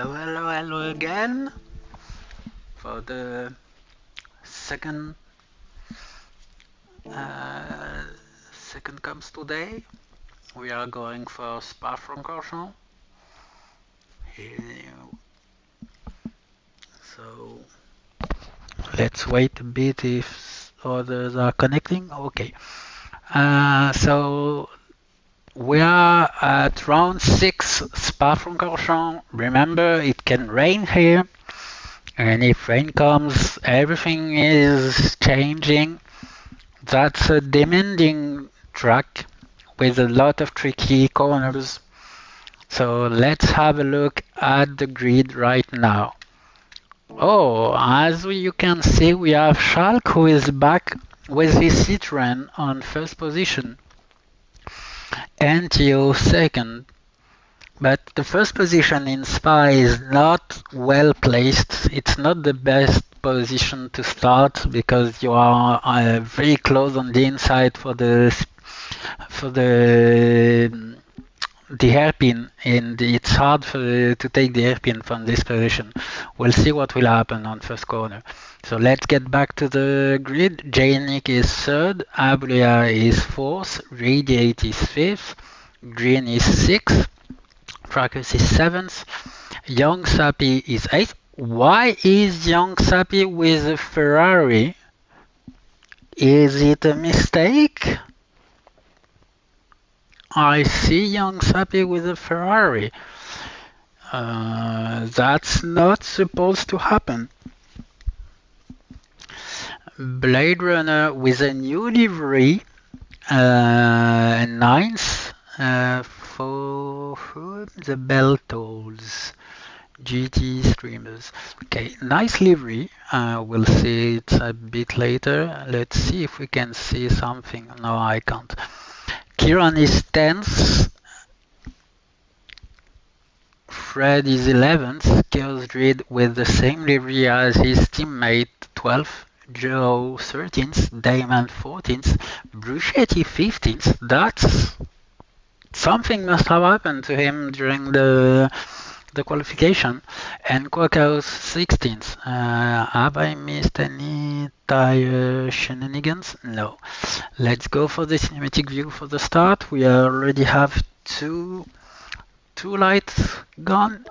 Hello again for the second uh, second comes today. We are going for Spa-Francorchamps. So let's wait a bit if others are connecting. Okay. So we are at round 6 Spa-Francorchamps. Remember, it can rain here. And if rain comes, everything is changing. That's a demanding track with a lot of tricky corners. So let's have a look at the grid right now. Oh, as you can see, we have Schalk who is back with his Citroën on first position and Theo second. But the first position in Spa is not well placed. It's not the best position to start because you are very close on the inside for the hairpin, and it's hard to take the hairpin from this position. We'll see what will happen on first corner. So let's get back to the grid. Janik is third, Ablia is fourth, Radiate is fifth, Green is sixth, Fracus is 7th, Young Sappy is 8th. Why is Young Sappy with a Ferrari? Is it a mistake? I see Young Sappy with a Ferrari. That's not supposed to happen. Blade Runner with a new livery, 9th. For whom the bell tolls. GT streamers. Okay, nice livery. We'll see it a bit later. Let's see if we can see something. No, I can't. Kieran is 10th. Fred is 11th. Chaos Druid with the same livery as his teammate 12th. Joe 13th. Damon 14th. Bruschetti 15th. That's something must have happened to him during the qualification. And Quackhouse 16th. Have I missed any tire shenanigans? No. Let's go for the cinematic view for the start. We already have two lights gone,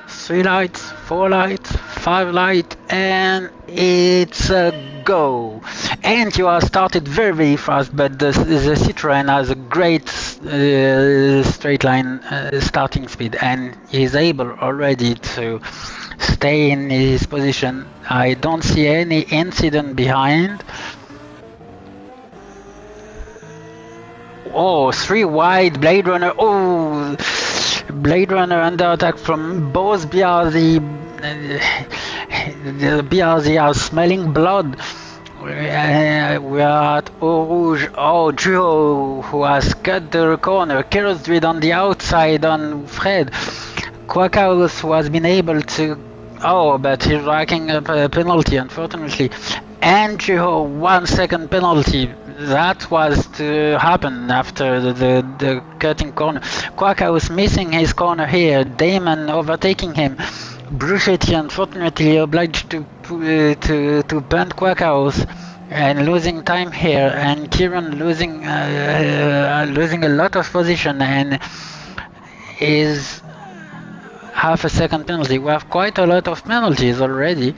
3 lights, 4 lights, 5 lights, and it's a go. And you are started very fast, but the Citroën has a great straight line starting speed, and he's able already to stay in his position. I don't see any incident behind. Oh, 3 wide, Blade Runner. Oh, Blade Runner under attack from both BRZ. The BRZ are smelling blood. We are at Eau Rouge. Oh, Duo, who has cut the corner. Keros Druid on the outside on Fred. Quackhouse, who has been able to. Oh, but he's racking up a penalty, unfortunately. And Duo, 1 second penalty. That was to happen after the cutting corner. Quackhouse missing his corner here. Damon overtaking him. Bruschetti unfortunately obliged to punt Quackhouse and losing time here. And Kieran losing a lot of position and is half a second penalty. We have quite a lot of penalties already.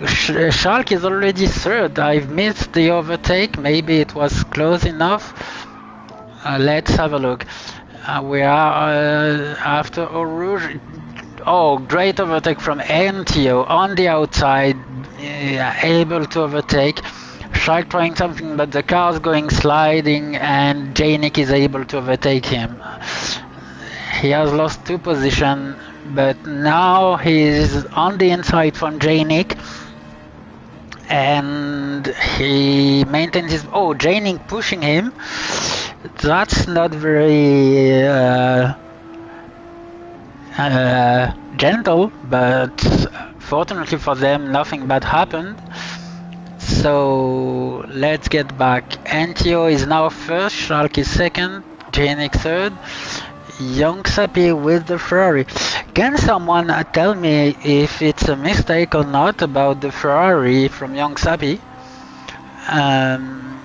Schalk is already third. I've missed the overtake. Maybe it was close enough. Let's have a look. We are after Eau Rouge. Oh, great overtake from NTO on the outside. Able to overtake. Schalk trying something, but the car's going sliding, and Janik is able to overtake him. He has lost 2 positions, but now he's on the inside from Janik. And he maintains his. Oh, Janik pushing him. That's not very gentle, but fortunately for them, nothing bad happened. So let's get back. NTO is now first, Schalk is second, Janik third. Young Sappy with the Ferrari. Can someone tell me if it's a mistake or not about the Ferrari from Young Sappy? Um,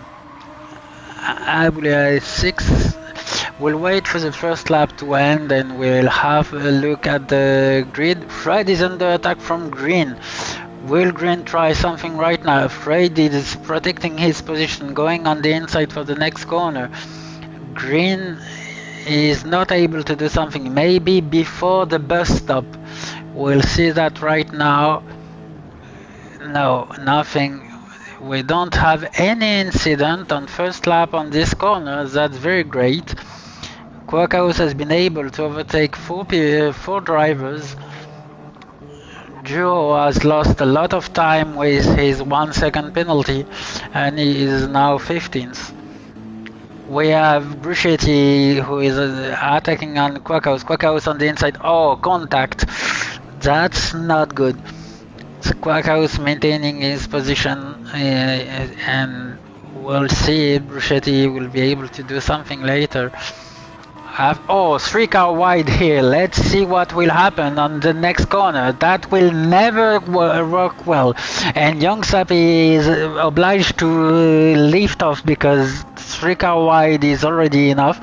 ALR 6. We'll wait for the first lap to end and we'll have a look at the grid. Fred is under attack from Green. Will Green try something right now? Fred is protecting his position, going on the inside for the next corner. Green is not able to do something, maybe before the bus stop. We'll see that right now. No, nothing. We don't have any incident on first lap on this corner. That's very great. Quackhouse has been able to overtake four drivers. Duo has lost a lot of time with his 1 second penalty and he is now 15th. We have Bruschetti who is attacking on Quackhouse. Quackhouse on the inside. Oh, contact. That's not good. So Quackhouse maintaining his position and we'll see if Bruschetti will be able to do something later. Oh, 3-car wide here. Let's see what will happen on the next corner. That will never work well. And Young Sappy is obliged to lift off because 3-car wide is already enough.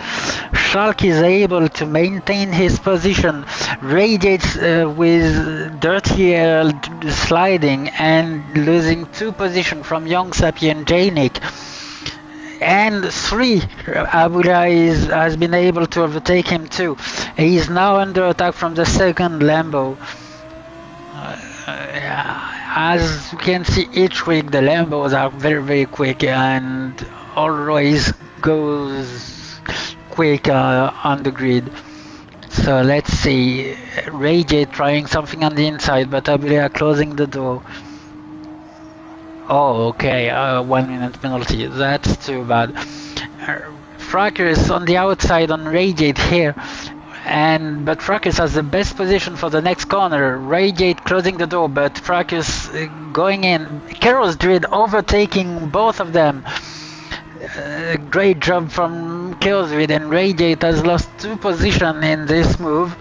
Schalk is able to maintain his position. Radiates with dirty air sliding and losing 2 positions from Young Sappy and Janik. And 3, ALR has been able to overtake him too. He is now under attack from the second Lambo. As you can see, each week the Lambos are very quick and always goes quick on the grid. So let's see, Radiate trying something on the inside, but ALR closing the door. Oh, okay, 1 minute penalty, that's too bad. Fracas on the outside on Radiate here, but Fracas has the best position for the next corner. Radiate closing the door, but Fracas going in. Keros Drid overtaking both of them. Great job from Keros Drid, and Radiate has lost 2 positions in this move.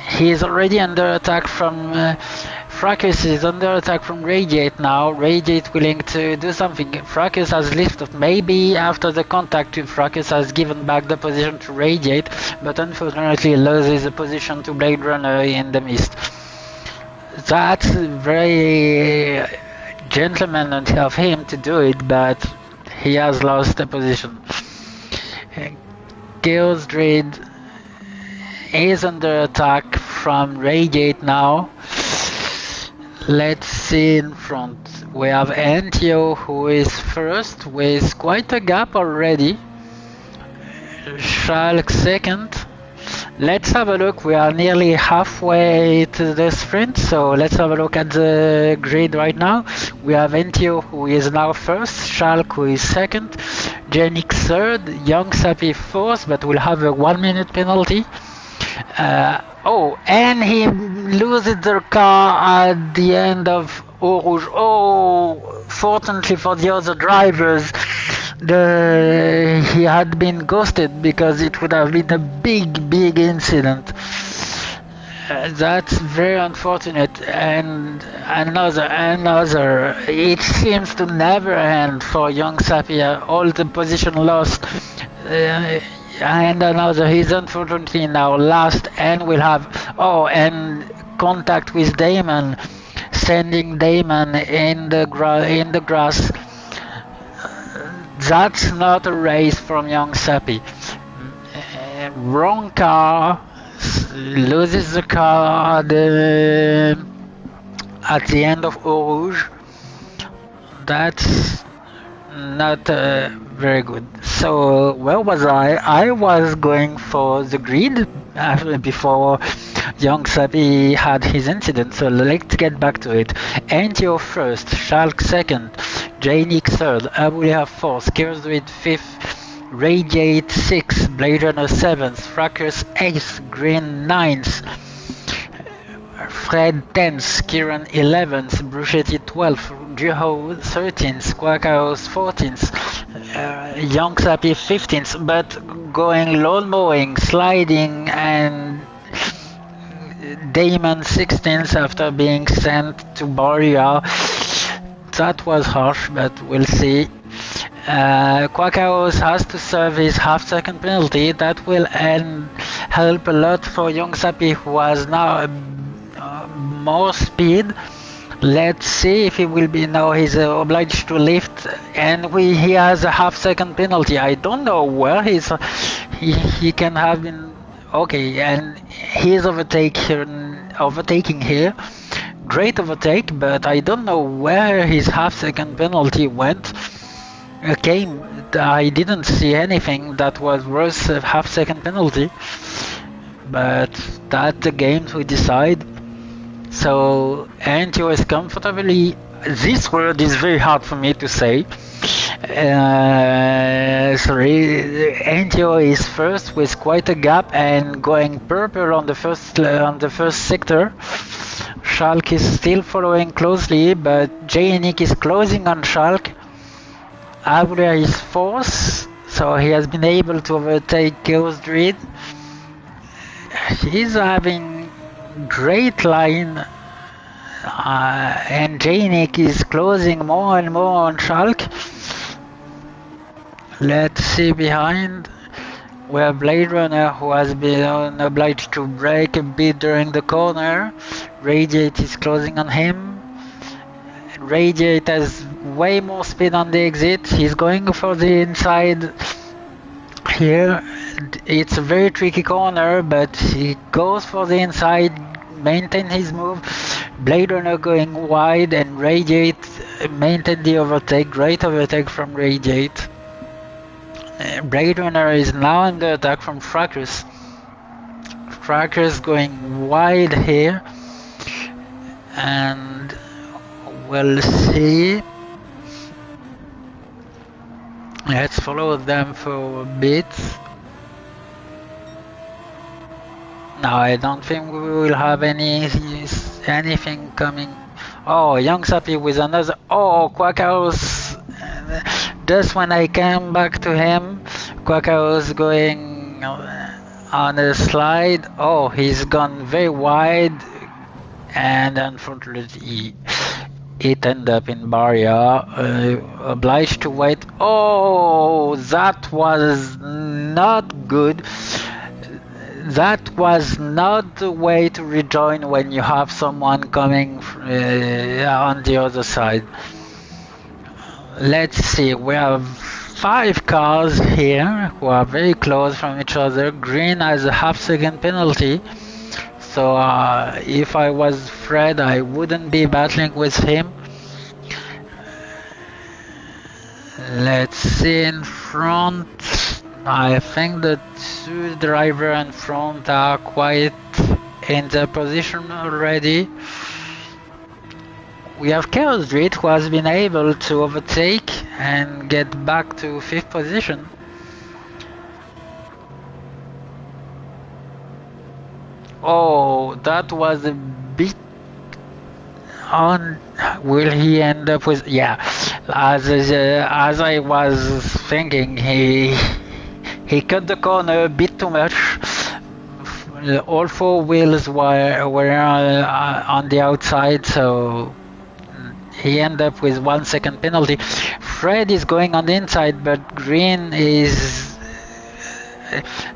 He is already under attack from Fracas is under attack from Radiate now. Radiate willing to do something. Fracas has lifted. Maybe after the contact, Fracas has given back the position to Radiate, but unfortunately loses the position to Blade Runner in the mist. That's very gentlemanly of him to do it, but he has lost the position. Chaos Dread is under attack from Radiate now. Let's see in front. We have Antio who is first with quite a gap already. Schalk second. Let's have a look. We are nearly halfway to the sprint, so let's have a look at the grid right now. We have Antio who is now first, Schalk who is second, Janik third, Young Sappy fourth, but will have a 1 minute penalty. Oh, and he loses the car at the end of Eau Rouge. Oh, fortunately for the other drivers, he had been ghosted because it would have been a big incident. That's very unfortunate. And another. It seems to never end for Young Sappy. All the position lost. And another, he's unfortunately now last, and will have and contact with Damon, sending Damon in the grass. That's not a race from Young Sappy. Wrong car, loses the car at the end of Eau Rouge. That's not very good. So where was I? I was going for the grid before Young Sappy had his incident, so let's get back to it. Antio first, Schalk second, Janik third, ALR fourth, Kerswit fifth, Radiate sixth, Blade Runner seventh, Fracas eighth, Green ninth, Fred 10th, Kieran 11th, Bruschetti 12th, Duho 13th, Quackhouse 14th, Young Sappy 15th, but going lawn mowing, sliding, and Damon 16th after being sent to Boria. That was harsh, but we'll see. Quackaos has to serve his half-second penalty. That will help a lot for Young Sappy, who has now more speed. Let's see if he will be now. He's obliged to lift, and he has a half-second penalty. I don't know where he can have been. Okay, and he's overtaking here. Great overtake, but I don't know where his half-second penalty went. Okay, I didn't see anything that was worth a half-second penalty, but that's the game we decide. So Antio is comfortably. This word is very hard for me to say. Sorry, Antio is first with quite a gap and going purple on the first sector. Schalke is still following closely, but Janick is closing on Schalke. ALR is fourth, so he has been able to overtake Chaos Druid. He's having great line, and Janick is closing more and more on Schalke. Let's see behind. We have Blade Runner, who has been obliged to brake a bit during the corner. Radiate is closing on him. Radiate has way more speed on the exit. He's going for the inside here. It's a very tricky corner, but he goes for the inside, maintain his move. Blade Runner going wide, and Radiate maintain the overtake. Great overtake from Radiate. Blade Runner is now under attack from Fracus. Fracus going wide here, and we'll see. Let's follow them for a bit. No, I don't think we will have anything coming. Oh, Young Sappy with another. Oh, Quackhouse. Just when I came back to him, Quackhouse going on a slide. Oh, he's gone very wide, and unfortunately it ended up in barrier. Obliged to wait. Oh, that was not good. That was not the way to rejoin when you have someone coming on the other side. Let's see, we have 5 cars here who are very close from each other. Green has a half-second penalty, so if I was Fred, I wouldn't be battling with him. Let's see in front. I think the 2 drivers in front are quite in their position already. We have Chaos Druid, who has been able to overtake and get back to 5th position. Oh, that was a bit on. Will he end up with? Yeah, as I was thinking, he cut the corner a bit too much. All 4 wheels were on the outside, so he ended up with 1 second penalty. Fred is going on the inside, but Green is.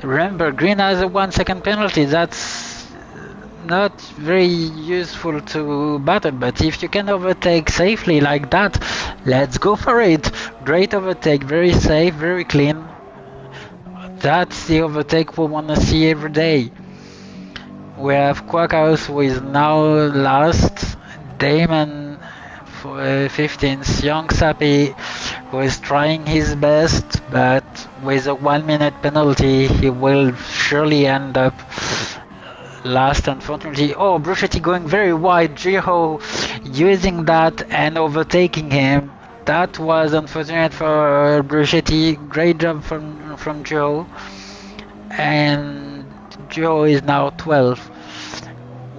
Remember, Green has a 1 second penalty. That's not very useful to battle, but if you can overtake safely like that, let's go for it. Great overtake, very safe, very clean. That's the overtake we want to see every day. We have Quackhouse, who is now last. Damon 15th. Young Sappy, who is trying his best, but with a 1 minute penalty, he will surely end up last, unfortunately. Oh, Bruschetti going very wide. Jiho using that and overtaking him. That was unfortunate for Bruschetti. Great job from Joe. And Joe is now 12th.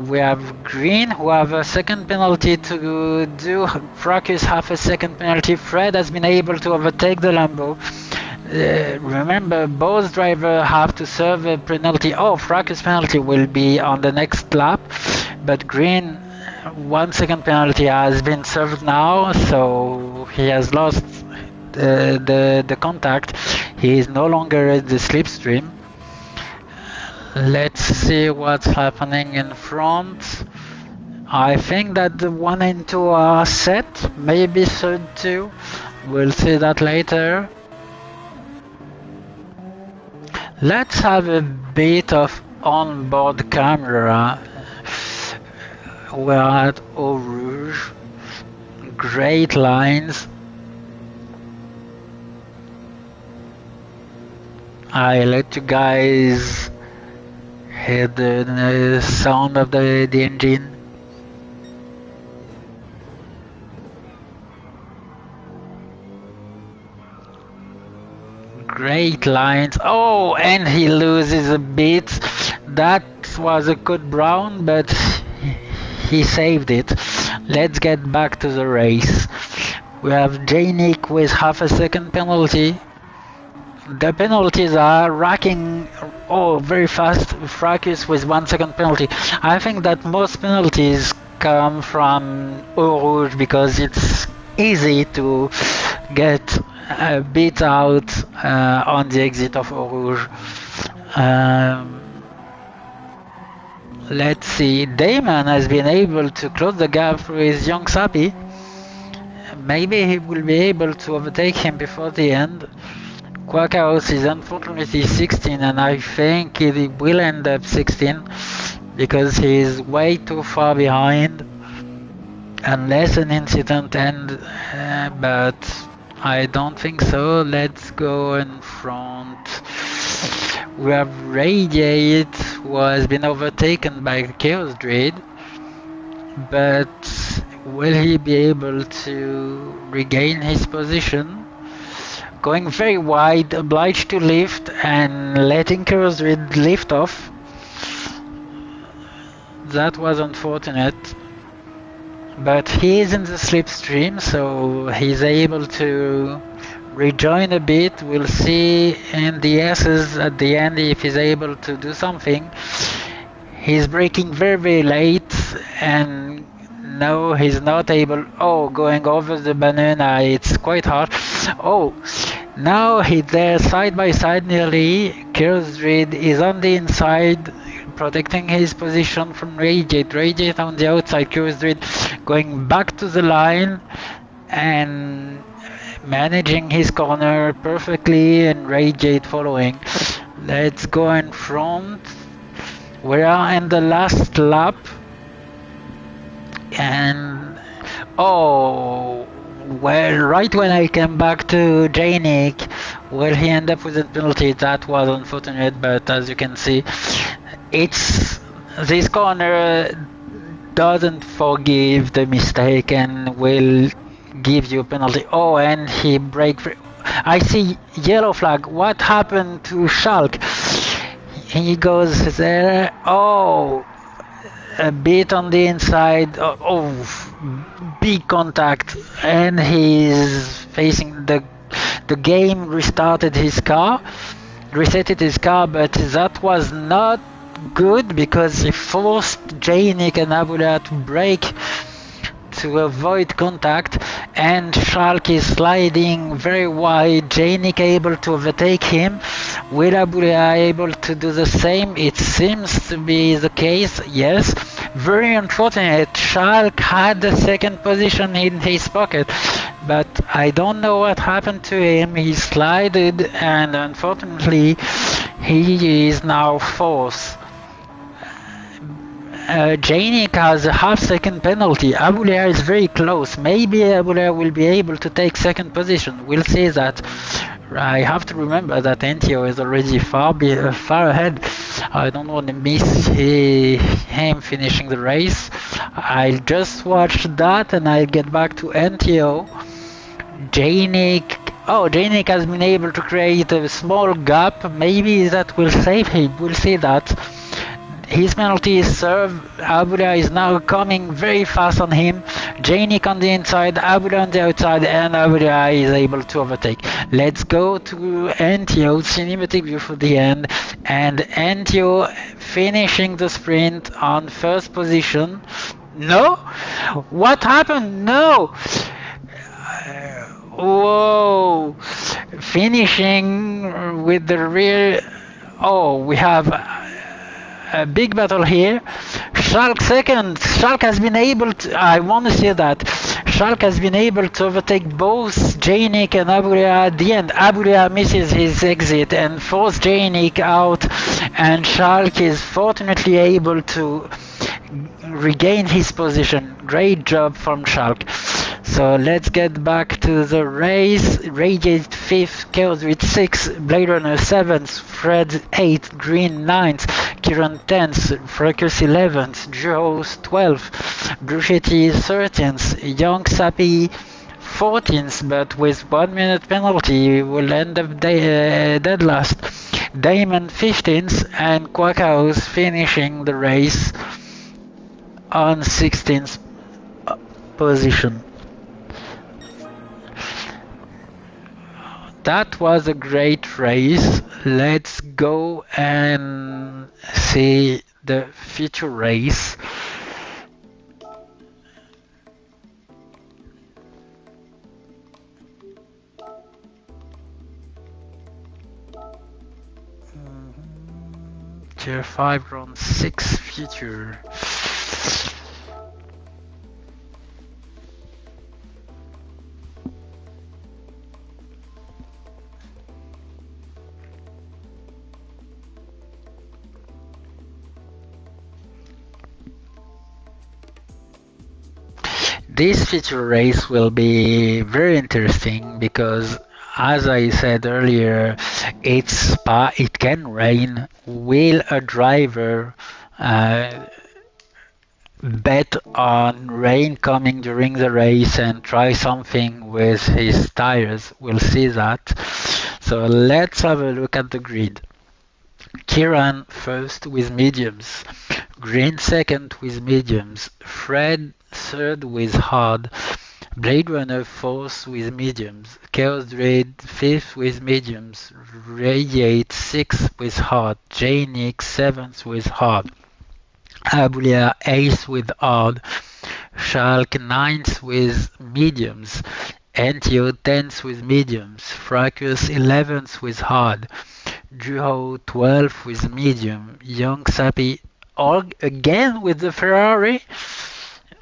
We have Green, who have a second penalty to do. Fracus have a second penalty. Fred has been able to overtake the Lambo. Remember, both drivers have to serve a penalty. Oh, Fracas penalty will be on the next lap, but Green 1 second penalty has been served now, so he has lost the contact. He is no longer at the slipstream. Let's see what's happening in front. I think that the 1 and 2 are set, maybe third 2. We'll see that later. Let's have a bit of onboard camera. We're at Eau Rouge. Great lines. I let you guys hear the sound of the engine. Great lines. Oh, and he loses a bit. That was a good brown, but he saved it. Let's get back to the race. We have Janik with half a second penalty. The penalties are racking very fast. Fracas with 1 second penalty. I think that most penalties come from Eau Rouge because it's easy to get beat out on the exit of Eau Rouge. Let's see, Damon has been able to close the gap with Young Sapi. Maybe he will be able to overtake him before the end. Quackhouse is unfortunately 16, and I think he will end up 16 because he is way too far behind. Unless an incident ends, but I don't think so. Let's go in front. We have Radiate, who has been overtaken by Chaos Dread, but will he be able to regain his position? Going very wide, obliged to lift and letting Chaos Dread lift off. That was unfortunate. But he is in the slipstream, so he's able to rejoin a bit. We'll see in the S's at the end if he's able to do something. He's braking very, very late, and no, he's not able. Oh, going over the banana, it's quite hard. Oh, now he's there side by side nearly. Chaos Dread is on the inside, protecting his position from Radiate. Radiate on the outside, Chaos Dread going back to the line and managing his corner perfectly, and Radiate following. Let's go in front. We are in the last lap, and oh, well, right when I came back to Janik, well, he ended up with a penalty. That was unfortunate, but as you can see, it's this corner doesn't forgive the mistake and will give you a penalty. Oh, and he break free. I see yellow flag. What happened to Schalk? He goes there. Oh, a bit on the inside. Oh, big contact, and he's facing the game. Restarted his car, resetted his car, but that was not good because he forced Janik and Abula to brake to avoid contact, and Schalk is sliding very wide. Janik able to overtake him. Will Abula able to do the same? It seems to be the case, yes. Very unfortunate. Schalk had the second position in his pocket, but I don't know what happened to him. He slided, and unfortunately he is now fourth. Janik has a half-second penalty. Abula is very close. Maybe Abula will be able to take second position. We'll see that. I have to remember that NTO is already far ahead. I don't want to miss him finishing the race. I'll just watch that and I'll get back to NTO. Janik has been able to create a small gap. Maybe that will save him. We'll see that. his penalty is served. Abula is now coming very fast on him. Janik on the inside, Abula on the outside, and Abula is able to overtake. Let's go to Antio, cinematic view for the end, and Antio finishing the sprint on first position. No? What happened? No! Whoa! Finishing with the rear. Oh, we have a big battle here. Schalke second. Schalke has been able to. I want to say that Schalke has been able to overtake both Janik and Abulia at the end. Abulia misses his exit and forces Janik out, and Schalke is fortunately able to regain his position. Great job from Schalke. So let's get back to the race. Radiate 5th, Chaos with 6, Blade Runner 7th, Fred 8th, Green 9th, Kieran 10th, Fracus 11th, Joe's 12th, Bruschetti 13th, Young Sappy 14th, but with 1 minute penalty will end up dead last. Damon 15th, and Quackhouse finishing the race on 16th position. That was a great race. Let's go and see the future race. Tier 5 round 6 future. This feature race will be very interesting because, as I said earlier, it's Spa, it can rain. Will a driver bet on rain coming during the race and try something with his tires? We'll see that. So let's have a look at the grid. Kieran first with mediums, Green second with mediums, Fred third with hard, Blade Runner fourth with mediums, Chaos Druid fifth with mediums, Radiate sixth with hard, Janik seventh with hard, Abulia eighth with hard, Schalke ninth with mediums, Antio 10th with mediums, Fracus 11th with hard, Juho 12th with medium, Young Sappy again with the Ferrari.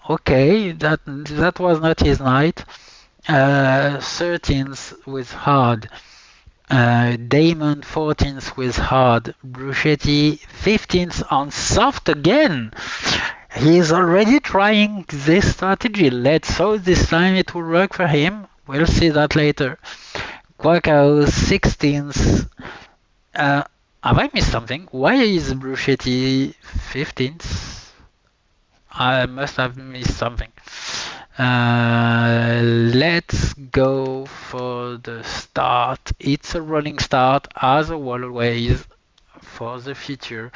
Okay, that was not his night. 13th with hard, Damon 14th with hard, Bruschetti 15th on soft again. He is already trying this strategy. Let's hope this time it will work for him. We'll see that later. Quackhouse 16th. Have I missed something? Why is Bruschetti 15th? I must have missed something. Let's go for the start. It's a rolling start as always for the future.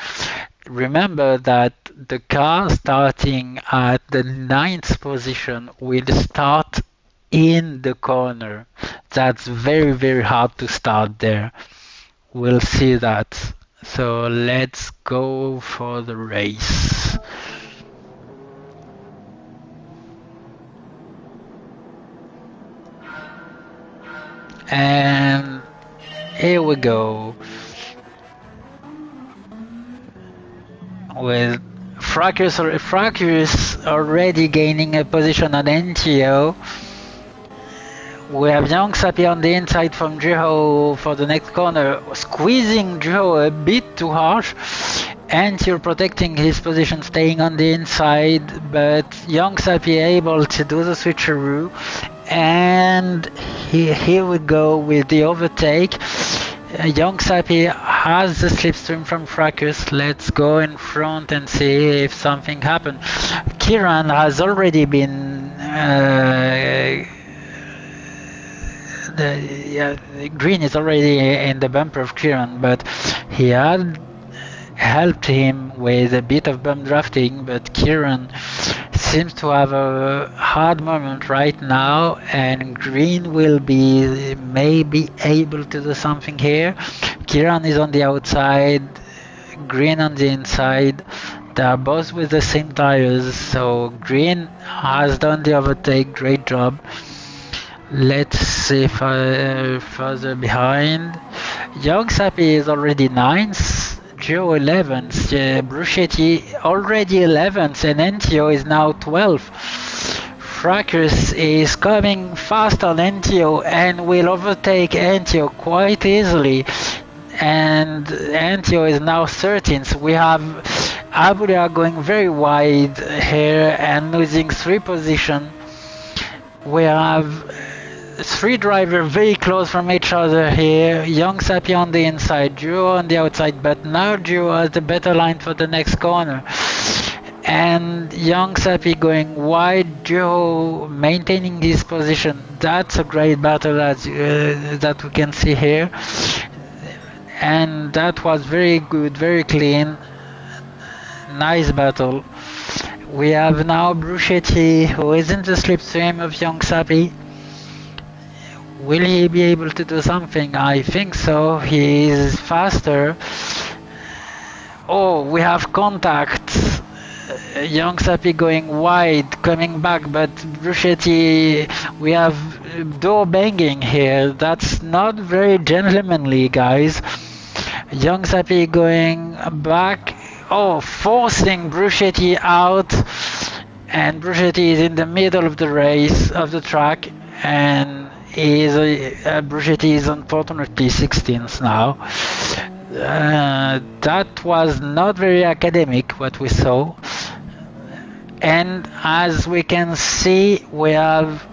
Remember that the car starting at the 9th position will start in the corner. That's very, very hard to start there. We'll see that. So let's go for the race. And here we go. With Fracus already gaining a position at NTO. We have Young Sappy on the inside from Juho for the next corner, squeezing Juho a bit too harsh. Antio protecting his position, staying on the inside, but Young Sappy able to do the switcheroo. And here we go with the overtake. Young Sappy has the slipstream from Fracus. Let's go in front and see if something happened. Kieran has already been Green is already in the bumper of Kieran, but he had helped him with a bit of bum drafting, but Kieran seems to have a hard moment right now, and Green will be maybe able to do something here. Kieran is on the outside, Green on the inside. They are both with the same tires, so Green has done the overtake, great job. Let's see if further behind. Young Sapi is already 9th, Gio 11th, Bruschetti already 11th, and Entio is now 12th. Fracus is coming fast on Entio and will overtake Entio quite easily. And Entio is now 13th. We have Abulia going very wide here and losing 3 positions. We have 3 drivers very close from each other here. Young Sapi on the inside, Duo on the outside, but now Duo has the better line for the next corner. And Young Sapi going wide, Duo maintaining his position. That's a great battle that we can see here. And that was very good, very clean. Nice battle. We have now Bruschetti, who is in the slipstream of Young Sapi. Will he be able to do something? I think so. He is faster. Oh, we have contact. Young Sapi going wide, coming back, but Bruschetti, we have door banging here. That's not very gentlemanly, guys. Young Sapi going back. Oh, forcing Bruschetti out, and Bruschetti is in the middle of the race, of the track, and Bruschetti is unfortunately 16th now. That was not very academic what we saw, and as we can see, we have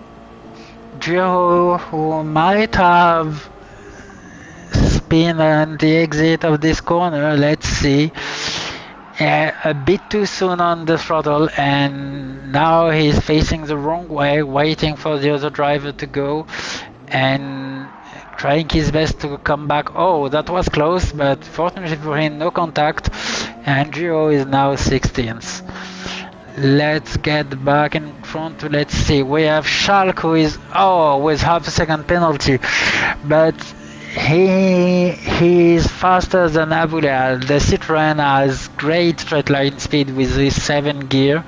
Gio who might have spin on the exit of this corner. Let's see. A bit too soon on the throttle, and now he's facing the wrong way, waiting for the other driver to go and trying his best to come back. Oh, that was close, but fortunately for him, no contact, and Gio is now 16th. Let's get back in front. Let's see. We have Schalk, who is with half a second penalty, but he is faster than Abulia. The Citroën has great straight line speed with this 7 gear,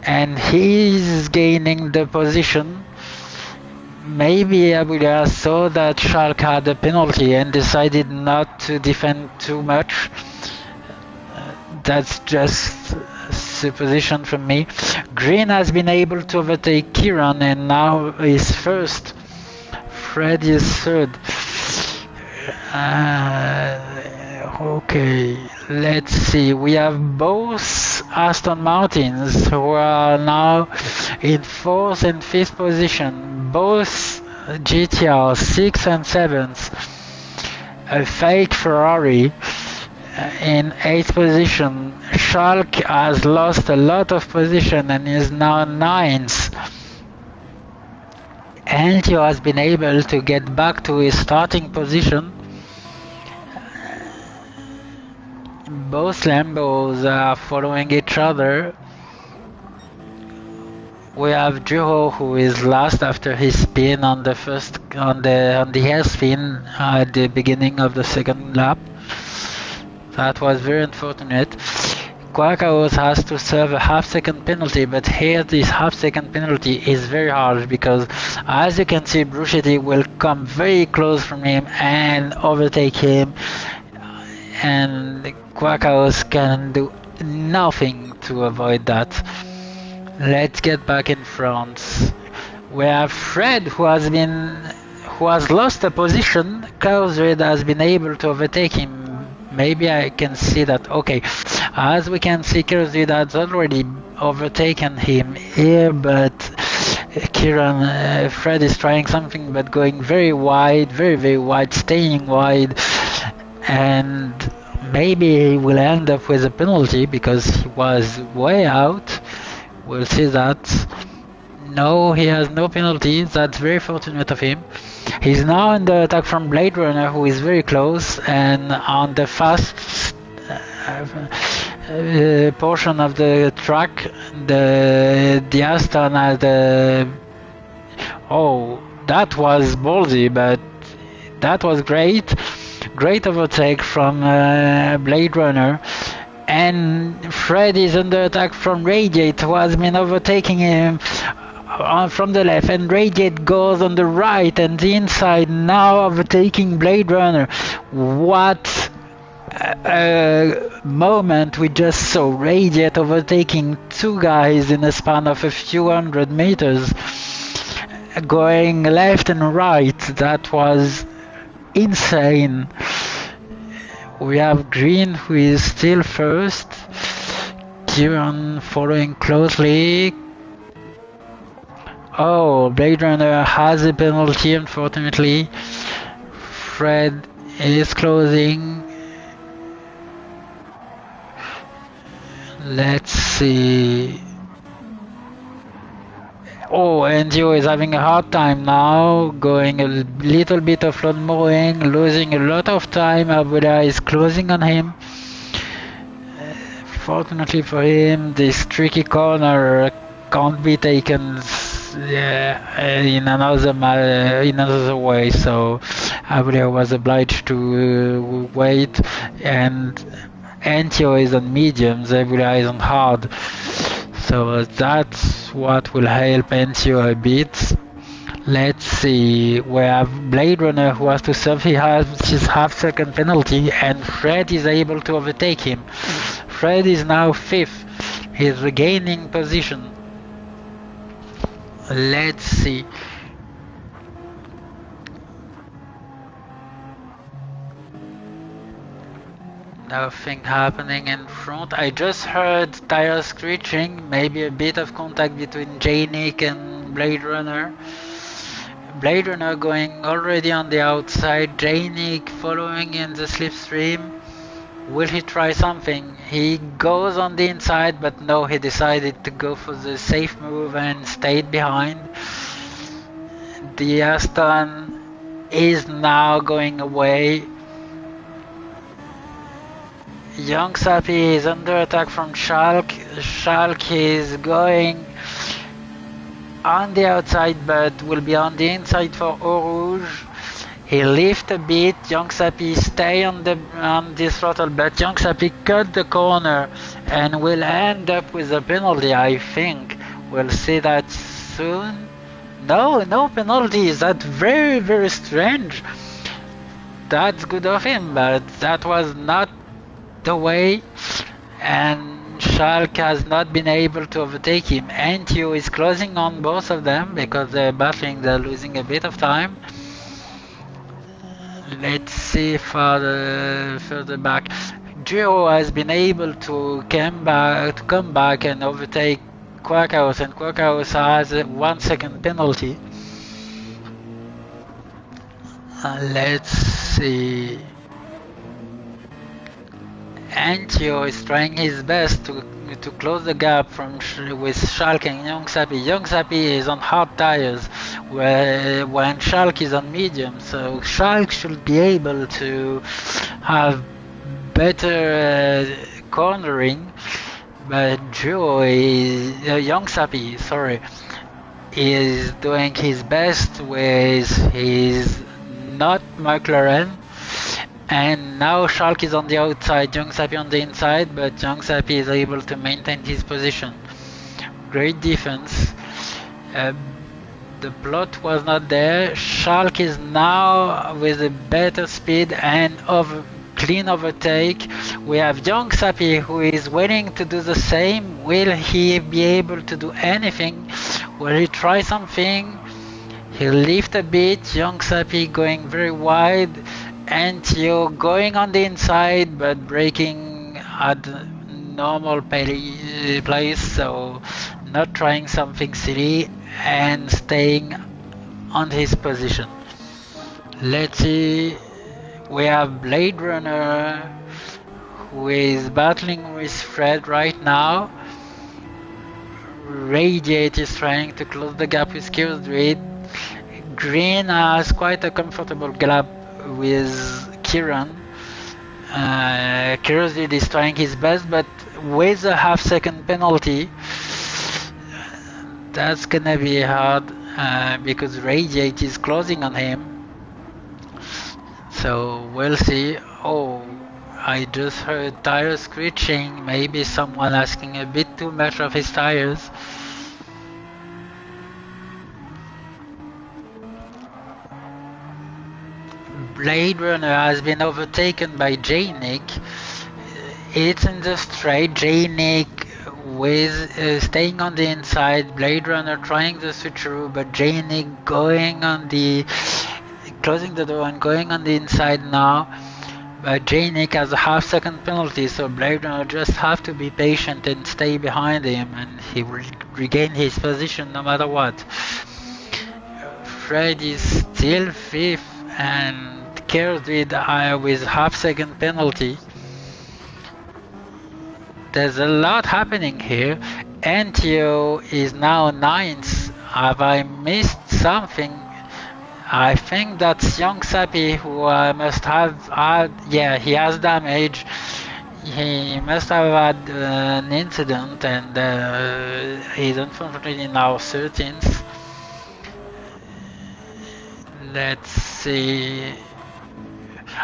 and he's gaining the position. Maybe Abulia saw that Schalk had a penalty and decided not to defend too much. That's just supposition from me. Green has been able to overtake Kieran and now is first. Fred is third. Okay, let's see. We have both Aston Martins who are now in 4th and 5th position. Both GTR 6th and 7th. A fake Ferrari in 8th position. Schalk has lost a lot of position and is now 9th. Antio has been able to get back to his starting position. Both Lambos are following each other. We have Juho, who is last after his spin on the hairspin at the beginning of the second lap. That was very unfortunate. Quackaos has to serve a half-second penalty, but here this half-second penalty is very hard because, as you can see, Bruschetti will come very close from him and overtake him, and Quackaos can do nothing to avoid that. Let's get back in front. We have Fred, who has lost a position. Chaos Red has been able to overtake him. Maybe I can see that. Okay, as we can see, Chaos Red has already overtaken him here, but Fred is trying something, but going very wide, very, very wide, staying wide, and maybe he will end up with a penalty because he was way out. We'll see that. No, he has no penalty. That's very fortunate of him. He's now under attack from Blade Runner, who is very close, and on the fast portion of the track. The Aston had oh, that was ballsy, but that was great. Great overtake from Blade Runner. And Fred is under attack from Radiate, who has been overtaking him from the left, and Radiate goes on the right and the inside, now overtaking Blade Runner. What a moment we just saw. Radiate overtaking two guys in a span of a few hundred meters, going left and right. That was insane. We have Green, who is still first. Kieran following closely. Oh, Blade Runner has a penalty, unfortunately. Fred is closing. Let's see. Oh, Endio is having a hard time now, going a little bit of flood mowing, losing a lot of time. Abuda is closing on him. Fortunately for him, this tricky corner can't be taken in another way, so Abuda was obliged to wait, and Antio is on mediums, Abuda is on hard. So that's what will help Antio a bit. Let's see, we have Blade Runner who has to serve his half-second penalty, and Fred is able to overtake him. Fred is now 5th, he's regaining position. Let's see. Nothing happening in front. I just heard tires screeching, maybe a bit of contact between J-Nick and Blade Runner. Blade Runner going already on the outside, J-Nick following in the slipstream. Will he try something? He goes on the inside, but no, he decided to go for the safe move and stayed behind. The Aston is now going away. Young Sappy is under attack from Schalk. Schalk is going on the outside, but will be on the inside for Eau Rouge. He lifts a bit. Young Sappy stay on this throttle, but Young Sappy cut the corner and will end up with a penalty, I think. We'll see that soon. No penalties. That's very, very strange. That's good of him, but that was not the way, and Schalke has not been able to overtake him. Antio is closing on both of them because they're battling, they're losing a bit of time. Let's see further back. Giro has been able to come back and overtake Quackhouse, and Quackhouse has a 1 second penalty. Let's see. Antio is trying his best to close the gap with Schalke and Young Sappy. Young Sappy is on hard tires when Schalke is on medium, so Schalke should be able to have better cornering, but Young Sappy, is doing his best with his not McLaren. And now Schalke is on the outside, Young Sappy on the inside, but Young Sappy is able to maintain his position. Great defense. The plot was not there. Schalke is now with a better speed and clean overtake. We have Young Sappy who is willing to do the same. Will he be able to do anything? Will he try something? He'll lift a bit. Young Sappy going very wide. Antio going on the inside but braking at normal place, so not trying something silly and staying on his position. Let's see, we have Blade Runner who is battling with Fred right now. Radiate is trying to close the gap with Kieran. Green has quite a comfortable gap with Kieran. Kerosene is trying his best, but with a half-second penalty, that's gonna be hard because Radiate is closing on him. So we'll see. Oh, I just heard tires screeching. Maybe someone asking a bit too much of his tires. Blade Runner has been overtaken by J-Nick. It's in the straight. J-Nick with staying on the inside. Blade Runner trying the switcheroo, but J-Nick going on the closing the door and going on the inside now. But J-Nick has a half-second penalty, so Blade Runner just have to be patient and stay behind him, and he will regain his position no matter what. Fred is still fifth, and Kers with half-second penalty. There's a lot happening here. Antio is now ninth. Have I missed something? I think that's Young Sappy who must have had, yeah, he has damage. He must have had an incident, and he's unfortunately now 13th. Let's see.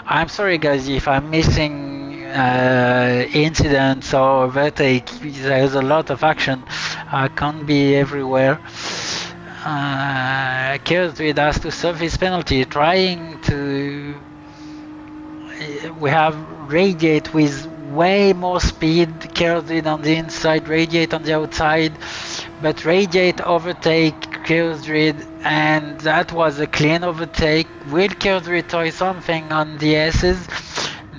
I'm sorry guys if I'm missing incidents or overtake. There's a lot of action. I can't be everywhere. Kerosene has to serve his penalty, trying to. We have Radiate with way more speed. Kerosene on the inside, Radiate on the outside, but Radiate overtake Kerosene, and that was a clean overtake. Will Kerosene try something on the S's?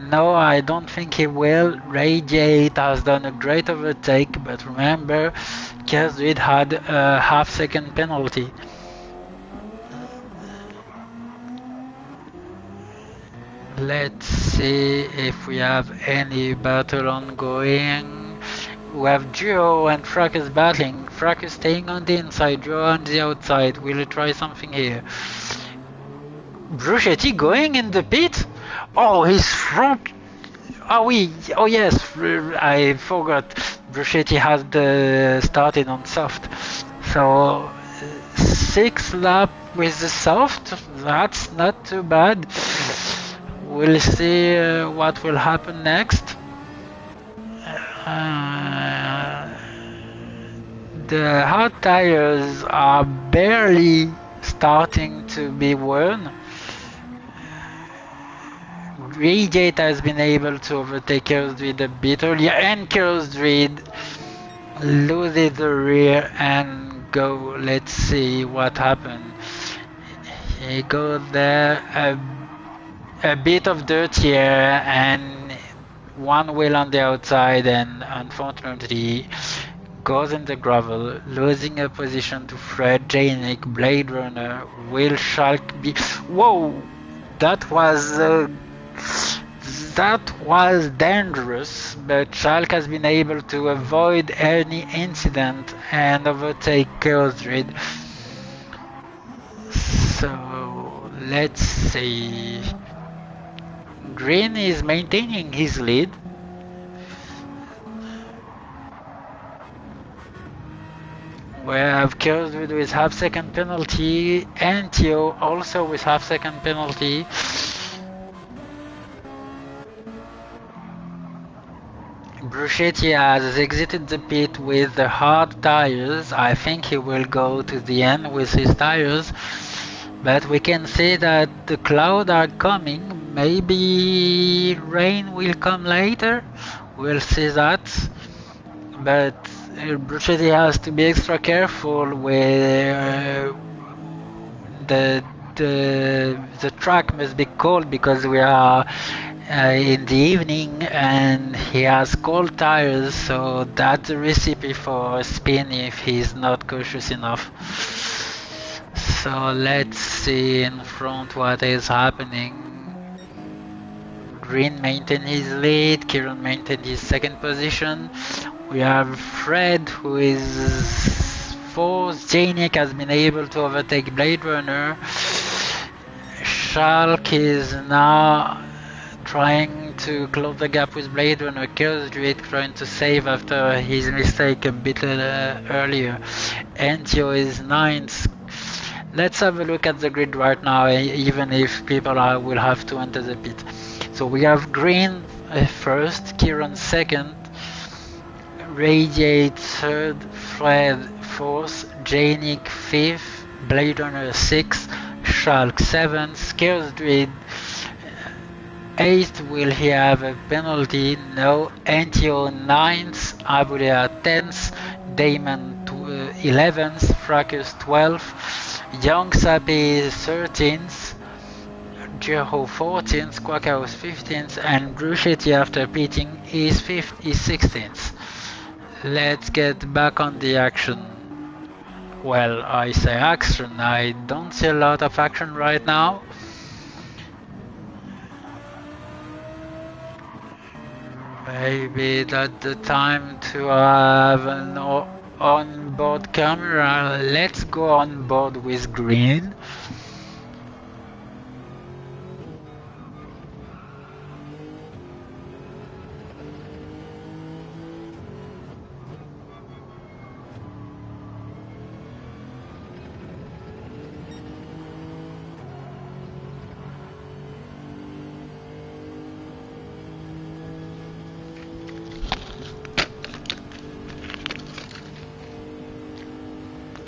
No, I don't think he will. Radiate has done a great overtake, but remember, Kerosene had a half-second penalty. Let's see if we have any battle ongoing. We have Duo and Fracus battling. Fracus staying on the inside, Duo on the outside. Will he try something here? Bruschetti going in the pit? Oh, he's front. Oh, oh yes, I forgot. Bruschetti has started on soft. So 6 lap with the soft. That's not too bad. We'll see what will happen next. The hard tires are barely starting to be worn. Radiate has been able to overtake Kerosene a bit earlier, and Kerosene loses the rear and go. Let's see what happened. He goes there a bit of dirt here and one wheel on the outside, and unfortunately goes in the gravel, losing a position to Fred, J-Nick, Blade Runner. Will Shulk be... Whoa! That was dangerous, but Shulk has been able to avoid any incident and overtake Kerosene. So let's see. Green is maintaining his lead. We have Kerosene with half-second penalty, and Tio also with half-second penalty. Bruschetti has exited the pit with the hard tires. I think he will go to the end with his tires. But we can see that the clouds are coming. Maybe rain will come later. We'll see that. But Bruschetti has to be extra careful where the track must be cold because we are in the evening and he has cold tires, so that's a recipe for a spin if he's not cautious enough. So let's see in front what is happening. Green maintained his lead, Kieran maintained his second position. We have Fred who is fourth. J-Nick has been able to overtake Blade Runner. Shulk is now trying to close the gap with Blade Runner. Chaos Druid trying to save after his mistake a bit earlier. Antio is 9th. Let's have a look at the grid right now, even if people will have to enter the pit. So we have Green first, Kieran second, Radiate third, Fred fourth, Janik 5th, Blade Runner 6th, Shulk 7th, Chaos Druid 8th. Will he have a penalty? No. Antio 9th, Abulia 10th, Damon 11th, Fracus 12th, Young Sappy 13th, Jeho 14th, Quackhouse 15th, and Bruschetti after pitting is 16th. Let's get back on the action. Well, I say action, I don't see a lot of action right now. Maybe that's the time to have an on-board camera. Let's go on board with Green.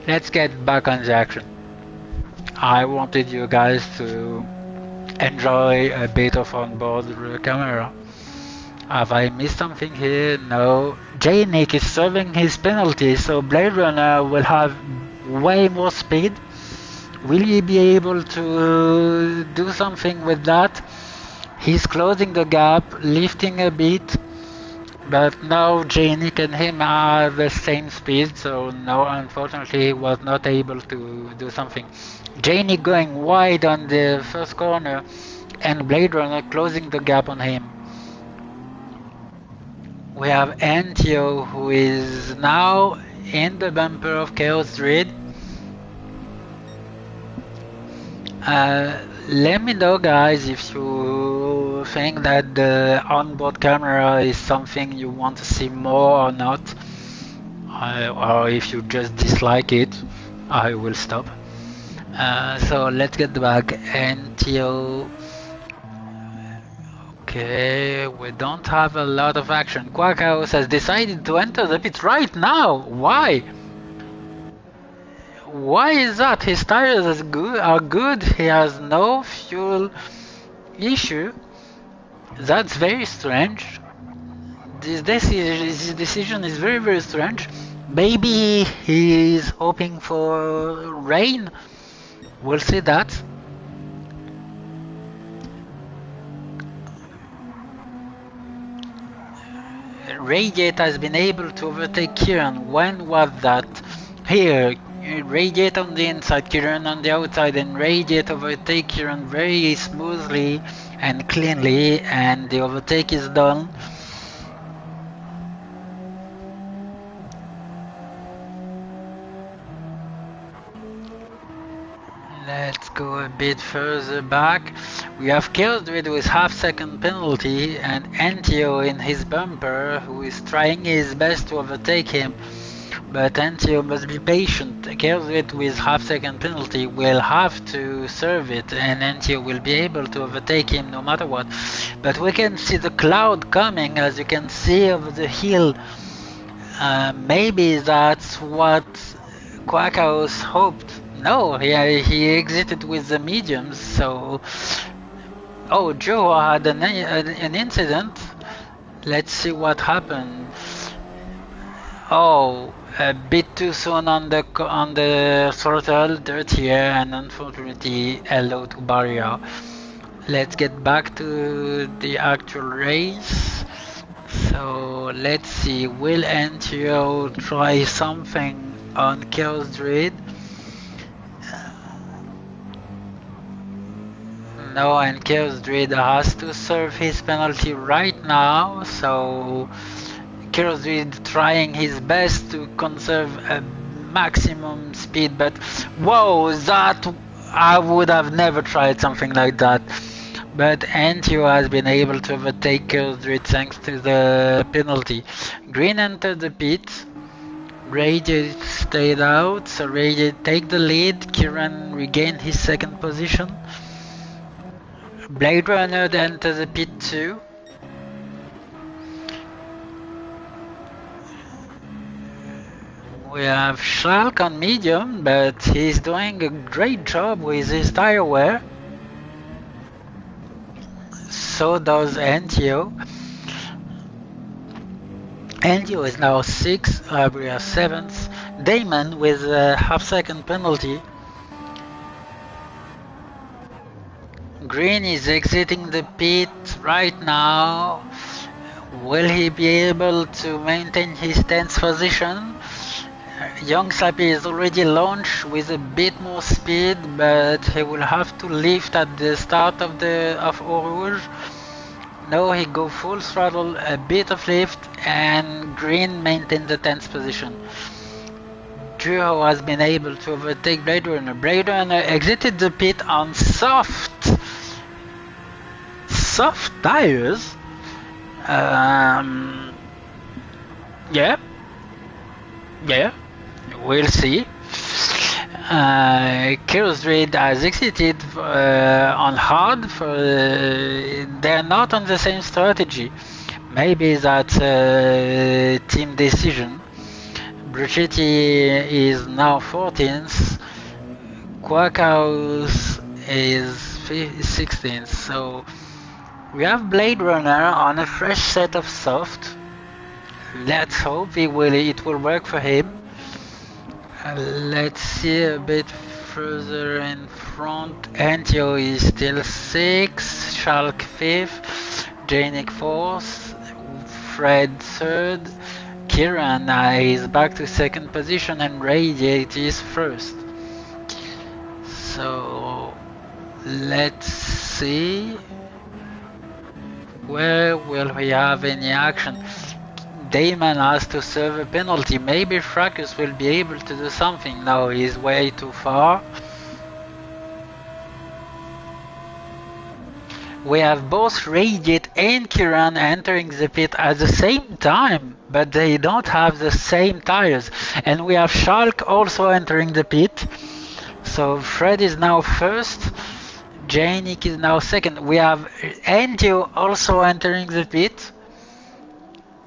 Let's get back on the action. I wanted you guys to enjoy a bit of onboard camera. Have I missed something here? No. Janik is serving his penalty, so Blade Runner will have way more speed. Will he be able to do something with that? He's closing the gap, lifting a bit. But now Janik and him are the same speed, so no, unfortunately he was not able to do something. Janik going wide on the first corner and Blade Runner closing the gap on him. We have Antio, who is now in the bumper of Chaos Druid. Let me know, guys, if you think that the onboard camera is something you want to see more or not, or if you just dislike it. I will stop. So let's get back. Antio. Okay, we don't have a lot of action. Quackhouse has decided to enter the pit right now. Why? Why is that? His tires are good. He has no fuel issue. That's very strange. This decision is very, very strange. Maybe he's hoping for rain. We'll see that. Radiate has been able to overtake Kieran. When was that? Here. Radiate on the inside, Kieran on the outside, and Radiate overtake Kieran very smoothly and cleanly, and the overtake is done. Let's go a bit further back. We have Chaos Druid with half-second penalty and Antio in his bumper, who is trying his best to overtake him. But Antio must be patient. Chaos Druid with half-second penalty will have to serve it, and Antio will be able to overtake him no matter what. But we can see the cloud coming, as you can see over the hill. Maybe that's what Quackhouse hoped. No, he exited with the mediums, so... Oh, Joe had an incident. Let's see what happened. Oh, a bit too soon on the throttle, dirty air, and unfortunately hello to barrier. Let's get back to the actual race. So let's see, will Antio try something on Chaos Druid? No, and Chaos Druid has to serve his penalty right now, so Chaos Druid trying his best to conserve a maximum speed, but whoa, that I would have never tried something like that. but Antio has been able to overtake Kurzweil thanks to the penalty. Green entered the pit. Radiant stayed out, so Radiant take the lead. Kieran regained his second position. Blade Runner entered the pit too. We have Schalk on medium, but he's doing a great job with his tire wear. So does Antio. Antio is now 6th, we are 7th. Damon with a half-second penalty. Green is exiting the pit right now. Will he be able to maintain his 10th position? Young Sapi is already launched with a bit more speed, but he will have to lift at the start of Eau Rouge. Now he go full throttle, a bit of lift, and Green maintain the 10th position. Duo has been able to overtake Blade Runner. Blade Runner exited the pit on soft tires. Yeah, we'll see. Kurzweil has exited on hard. They're not on the same strategy. Maybe that's a team decision. Bruchetti is now 14th. Quackhouse is 16th. So we have Blade Runner on a fresh set of soft. Let's hope it will work for him. Let's see a bit further in front. Antio is still 6th, Schalk 5th, Janik 4th, Fred 3rd, Kieran is back to 2nd position, and Radiate is 1st. So let's see, where will we have any action? Damon has to serve a penalty. Maybe Fracus will be able to do something. No, he's way too far. We have both Radiate and Kieran entering the pit at the same time, but they don't have the same tires. And we have Schalk also entering the pit. So Fred is now 1st, Janik is now 2nd. We have Antio also entering the pit.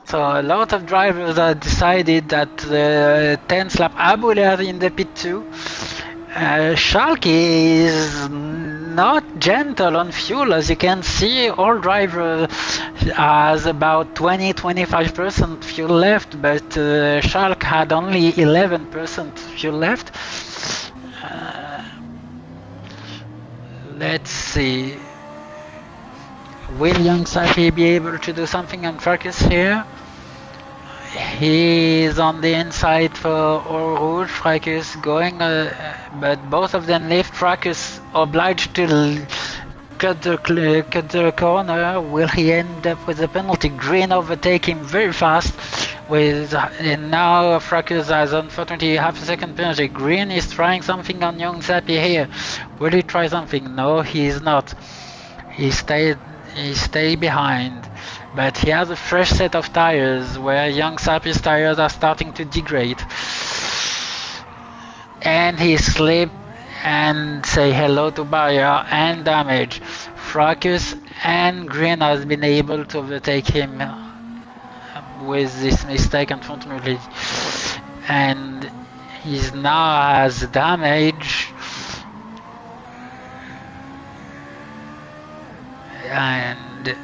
So a lot of drivers have decided that the 10th lap. Abouler in the pit too. Schalke is not gentle on fuel, as you can see. All drivers has about 20-25% fuel left, but Schalke had only 11% fuel left. Let's see. Will Young Safi be able to do something on Fracus here? He is on the inside for Eau Rouge. Fracus going, but both of them left. Fracus obliged to cut the corner. Will he end up with a penalty? Green overtake him very fast. And now Fracus has unfortunately half a second penalty. Green is trying something on Young Sapi here. Will he try something? No, he is not. He stayed behind, but he has a fresh set of tires where Young Sapi's tires are starting to degrade. And he slipped and say hello to barrier and damage. Fracus and Green has been able to overtake him with this mistake, unfortunately, and he now has damage. And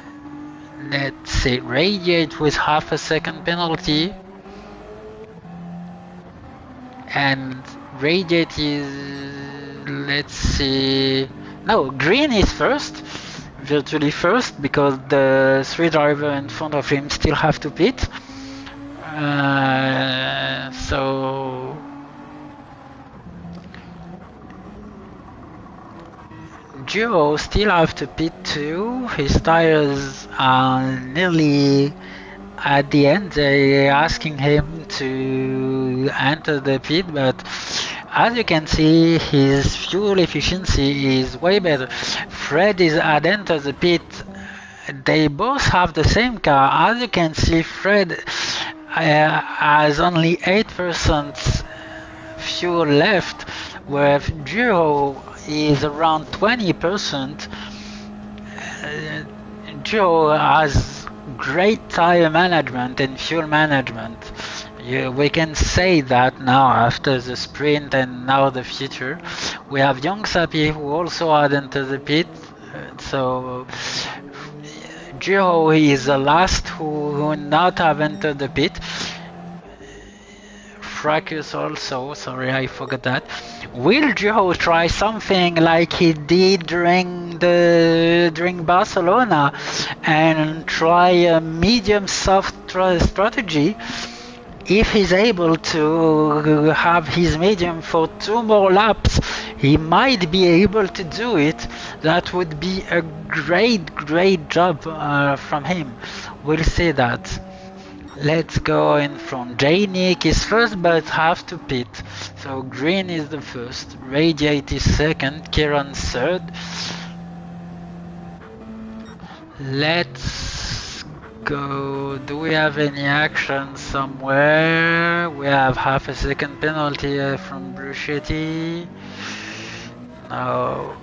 let's see, Radiate with half a second penalty, and Radiate is, let's see, no, Green is 1st, virtually 1st, because the 3 drivers in front of him still have to pit. So Duo still have to pit too. His tires are nearly at the end. They're asking him to enter the pit, but As you can see, his fuel efficiency is way better. Fred is had entered the pit. They both have the same car. As you can see, Fred has only 8% fuel left, where Giro is around 20%. Giro has great tire management and fuel management. We can say that now after the sprint and now the future. We have Young Sapi who also had entered the pit. So Giro is the last who not have entered the pit. Fracus also, sorry I forgot that. Will Giro try something like he did during Barcelona and try a medium soft strategy? If he's able to have his medium for 2 more laps, he might be able to do it. That would be a great job from him. We'll see that. Let's go in from J-Nick is first but have to pit. So Green is the first, Radiate is second, Kieran third. Let's go. Do we have any action somewhere? We have half a second penalty from Bruschetti. No.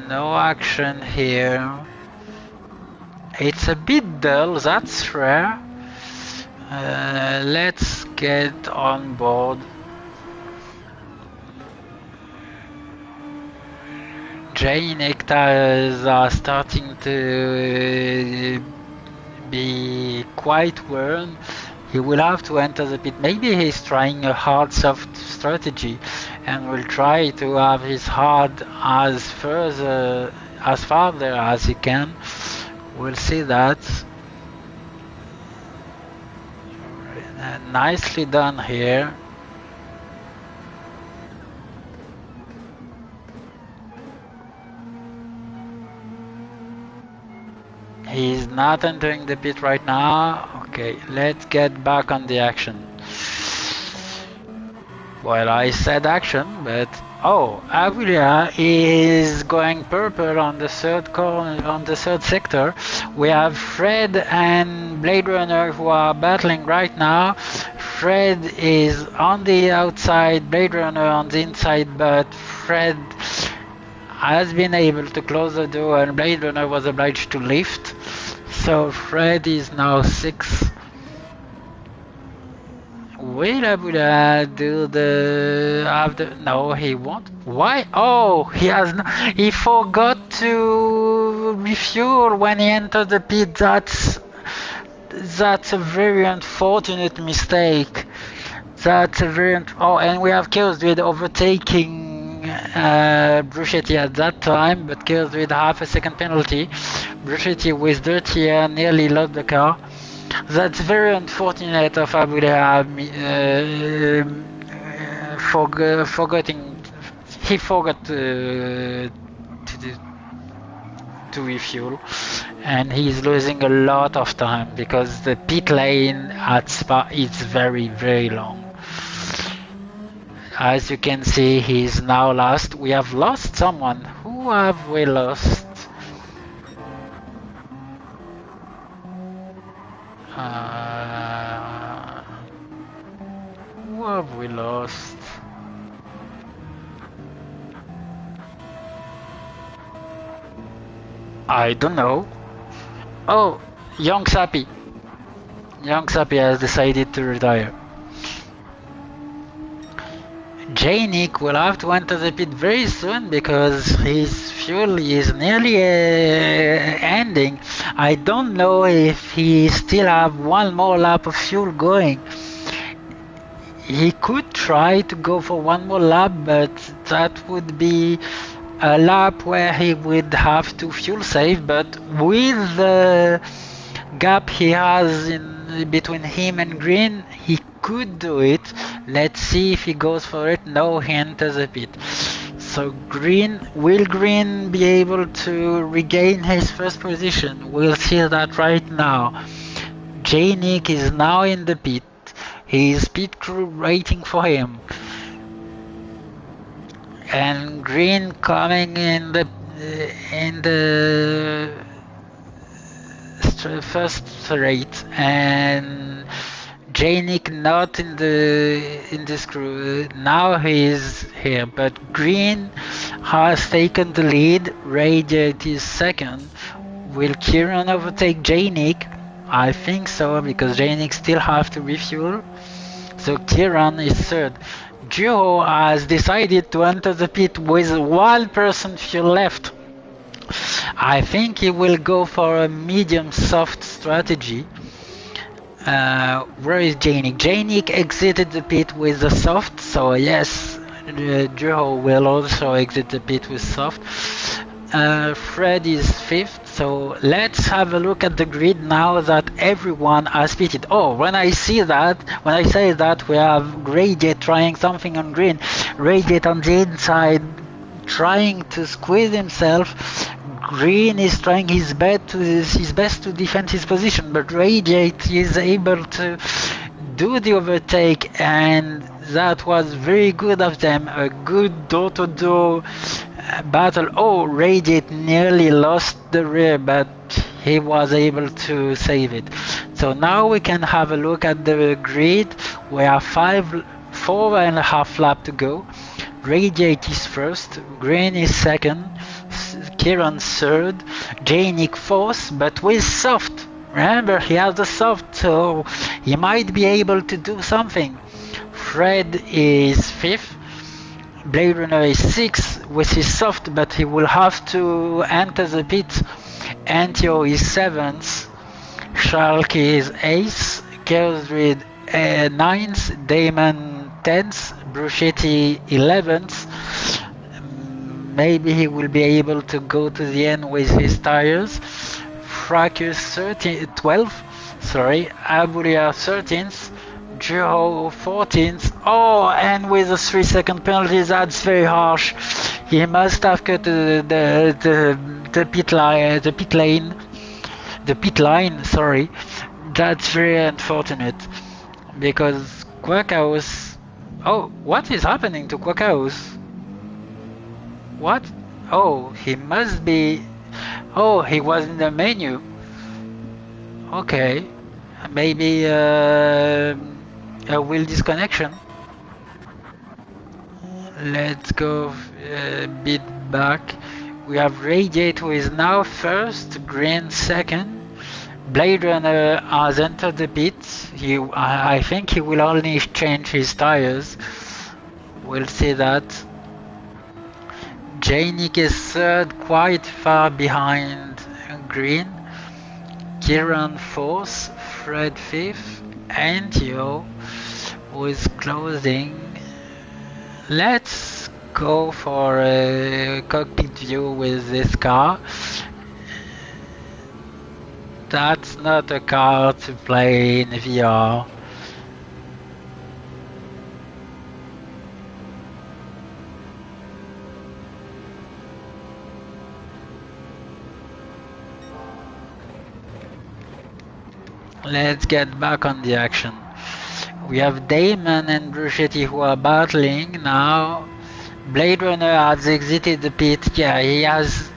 No action here. It's a bit dull, that's rare. Let's get on board. J-Nick tires are starting to be quite worn. He will have to enter the pit. Maybe he's trying a hard soft strategy and will try to have his hard as farther as he can. We'll see that. Nicely done here. He's not entering the pit right now. Okay, let's get back on the action. Well, I said action, but oh, Aguilera is going purple on the third corner, on the third sector. We have Fred and Blade Runner who are battling right now. Fred is on the outside, Blade Runner on the inside, but Fred has been able to close the door and Blade Runner was obliged to lift. So Fred is now 6th. Will Abuda do the after? No, he won't. Why? Oh, he forgot to refuel when he entered the pit. That's a very unfortunate mistake. That's a very oh, and we have Chaos Druid overtaking Bruschetti at that time, but Chaos Druid half a second penalty. Bruschetti with dirty air nearly lost the car. That's very unfortunate of Abuda forgetting. He forgot to refuel, and he's losing a lot of time because the pit lane at Spa is very long. As you can see, he's now lost. We have lost someone. Who have we lost? Who have we lost? I don't know. Oh, Young Sapi. Young Sapi has decided to retire. J-Nick will have to enter the pit very soon because his fuel is nearly ending. I don't know if he still have one more lap of fuel going. He could try to go for one more lap, but that would be a lap where he would have to fuel save, but with the gap he has in between him and Green, he could do it. Let's see if he goes for it. No, he enters the pit. So will Green be able to regain his first position? We'll see that right now. J-Nick is now in the pit. his pit crew waiting for him. And green coming in the first straight, and Janik not in this crew. Now he's here, but green has taken the lead. Radiate is second. Will Kieran overtake Janik? I think so, because Janik still have to refuel. So Kieran is third. Duo has decided to enter the pit with 1% fuel left. I think he will go for a medium soft strategy. Where is Janik? Janik exited the pit with the soft, so yes, Duo will also exit the pit with soft. Fred is fifth, so let's have a look at the grid now that everyone has pitted. Oh, when I say that, we have Radiate trying something on green, Radiate on the inside trying to squeeze himself. Green is trying his best to defend his position, but Radiate is able to do the overtake, and that was very good of them. A good door-to-door battle. Oh, Radiate nearly lost the rear, but he was able to save it. So now we can have a look at the grid. We have 4.5 laps to go. Radiate is first, Green is second, Kieran third, Janik fourth, but with soft. Remember, he has the soft, so he might be able to do something. Fred is fifth, Blade Runner is sixth with his soft, but he will have to enter the pit. Antio is seventh, Shark is eighth, Chaos Druid ninth, Damon 10th, Bruschetti 11th. Maybe he will be able to go to the end with his tires. Fracus 12th, Abulia 13th, Joe 14th. Oh, and with a 3-second penalty, that's very harsh. He must have cut the pit line. Sorry, that's very unfortunate because Quackhouse. Oh, what is happening to Quackhouse? What? Oh, he must be. Oh, he was in the menu. Okay, maybe a wheel disconnection. Let's go a bit back. We have Radiate, who is now first, Green second. Blade Runner has entered the pit. I think he will only change his tires. We'll see that. Janik is third, quite far behind Green. Kieran fourth, Fred fifth, Antio who is closing. Let's go for a cockpit view with this car. That's not a car to play in VR. Let's get back on the action. We have Damon and Bruschetti who are battling now. Blade Runner has exited the pit. Yeah, he has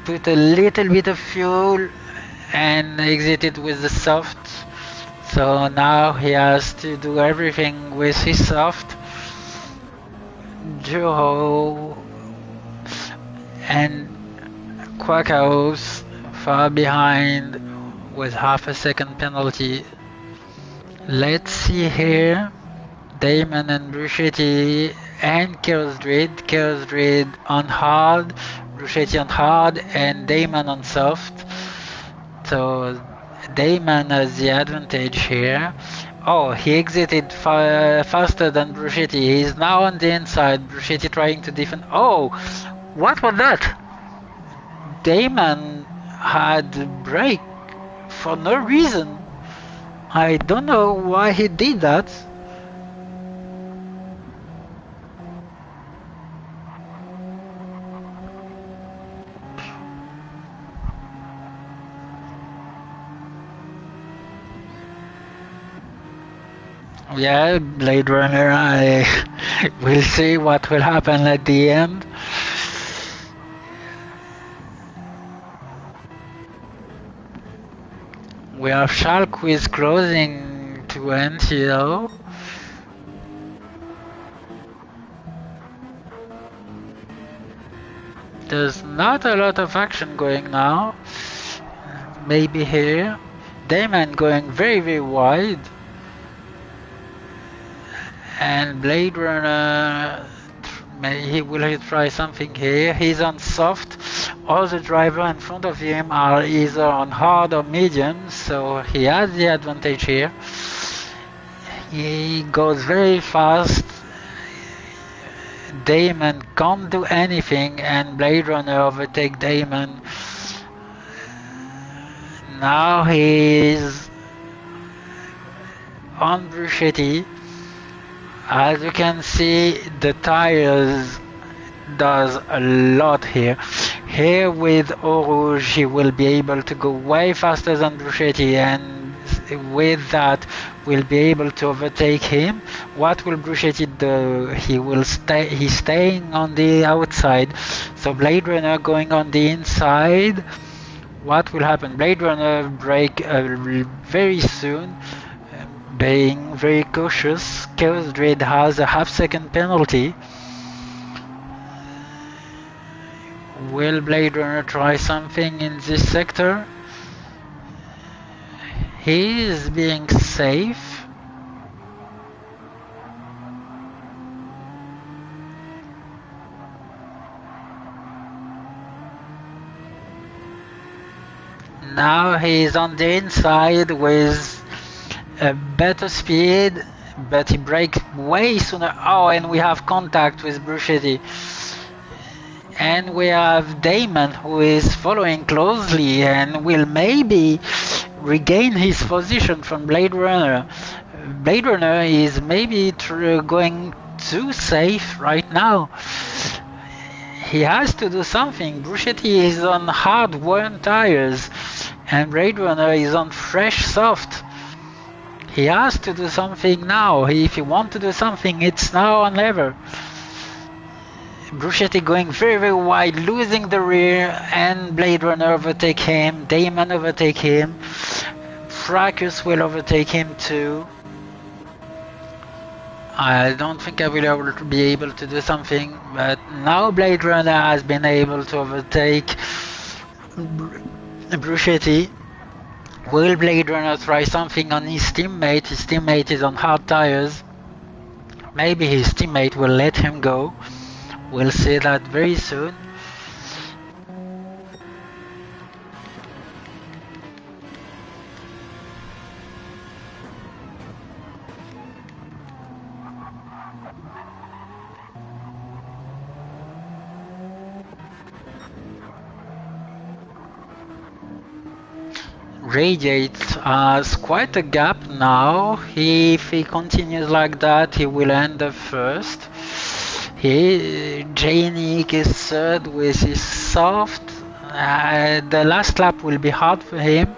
put a little bit of fuel and exited with the soft. So now he has to do everything with his soft. Joe and Quackhouse far behind with half a second penalty. Let's see here. Damon and Bruschetti and Chaos Druid on hard, Bruschetti on hard, and Damon on soft. So Damon has the advantage here. Oh, he exited faster than Bruschetti. He's now on the inside. Bruschetti trying to defend. Oh, what was that? Damon had brake for no reason. I don't know why he did that. Yeah, Blade Runner, I will see what will happen at the end. We have Shulk who is closing to end here. There's not a lot of action going now. Maybe here. Damon going very, very wide. And Blade Runner, he will try something here. He's on soft. All the drivers in front of him are either on hard or medium, so he has the advantage here. He goes very fast. Damon can't do anything, and Blade Runner overtake Damon. Now he's on Bruschetti. As you can see, the tires does a lot here. Here with Eau Rouge, he will be able to go way faster than Bruschetti, and with that will be able to overtake him. What will Bruschetti do? He's staying on the outside, so Blade Runner going on the inside. What will happen? Blade Runner brake very soon, being very cautious. Chaos Dread has a half-second penalty. Will Blade Runner try something in this sector? He is being safe. Now he is on the inside with a better speed, but he brakes way sooner. Oh, and we have contact with Bruschetti. And we have Damon who is following closely and will maybe regain his position from Blade Runner. Blade Runner is maybe going too safe right now. He has to do something. Bruschetti is on hard worn tires and Blade Runner is on fresh soft. He has to do something now. If he wants to do something, it's now or never. Bruschetti going very, very wide, losing the rear, and Blade Runner overtake him. Damon overtake him. Fracus will overtake him too. I don't think I will be able to do something, but now Blade Runner has been able to overtake Bruschetti. Will Blade Runner try something on his teammate? His teammate is on hard tires. Maybe his teammate will let him go. We'll see that very soon. Radiate has quite a gap now. If he continues like that, he will end up first. Janik is third with his soft. The last lap will be hard for him.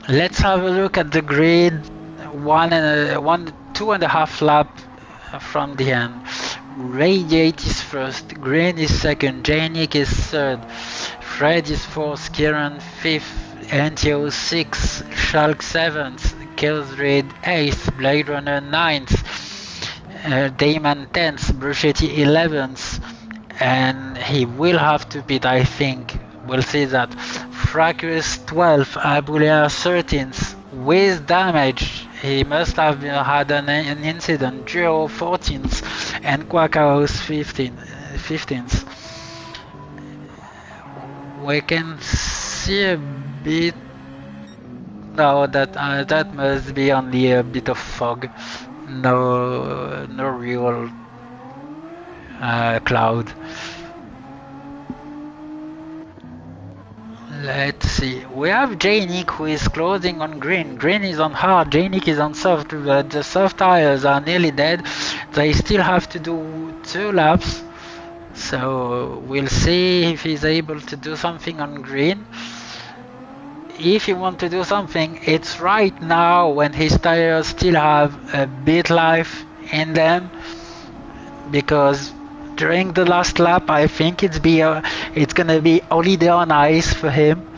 Let's have a look at the grid. 2.5 lap from the end. Radiate is first, Green is second, Janik is third, Fred is fourth, Kieran fifth, NTO sixth, Shulk seventh, Killsreed eighth, Blade Runner ninth, Damon 10th, Bruschetti 11th, and he will have to beat, I think. We'll see that. Fracus 12th, Abulia 13th, with damage. He must have had an incident. Geo 14th, and Quackhouse 15th. We can see a bit. No, that must be only a bit of fog. No real cloud. Let's see. We have Janik who is closing on Green. Green is on hard, Janik is on soft, but the soft tires are nearly dead. They still have to do 2 laps. So we'll see if he's able to do something on Green. if you want to do something, it's right now when his tires still have a bit life in them, because during the last lap I think it's gonna be holiday on ice for him.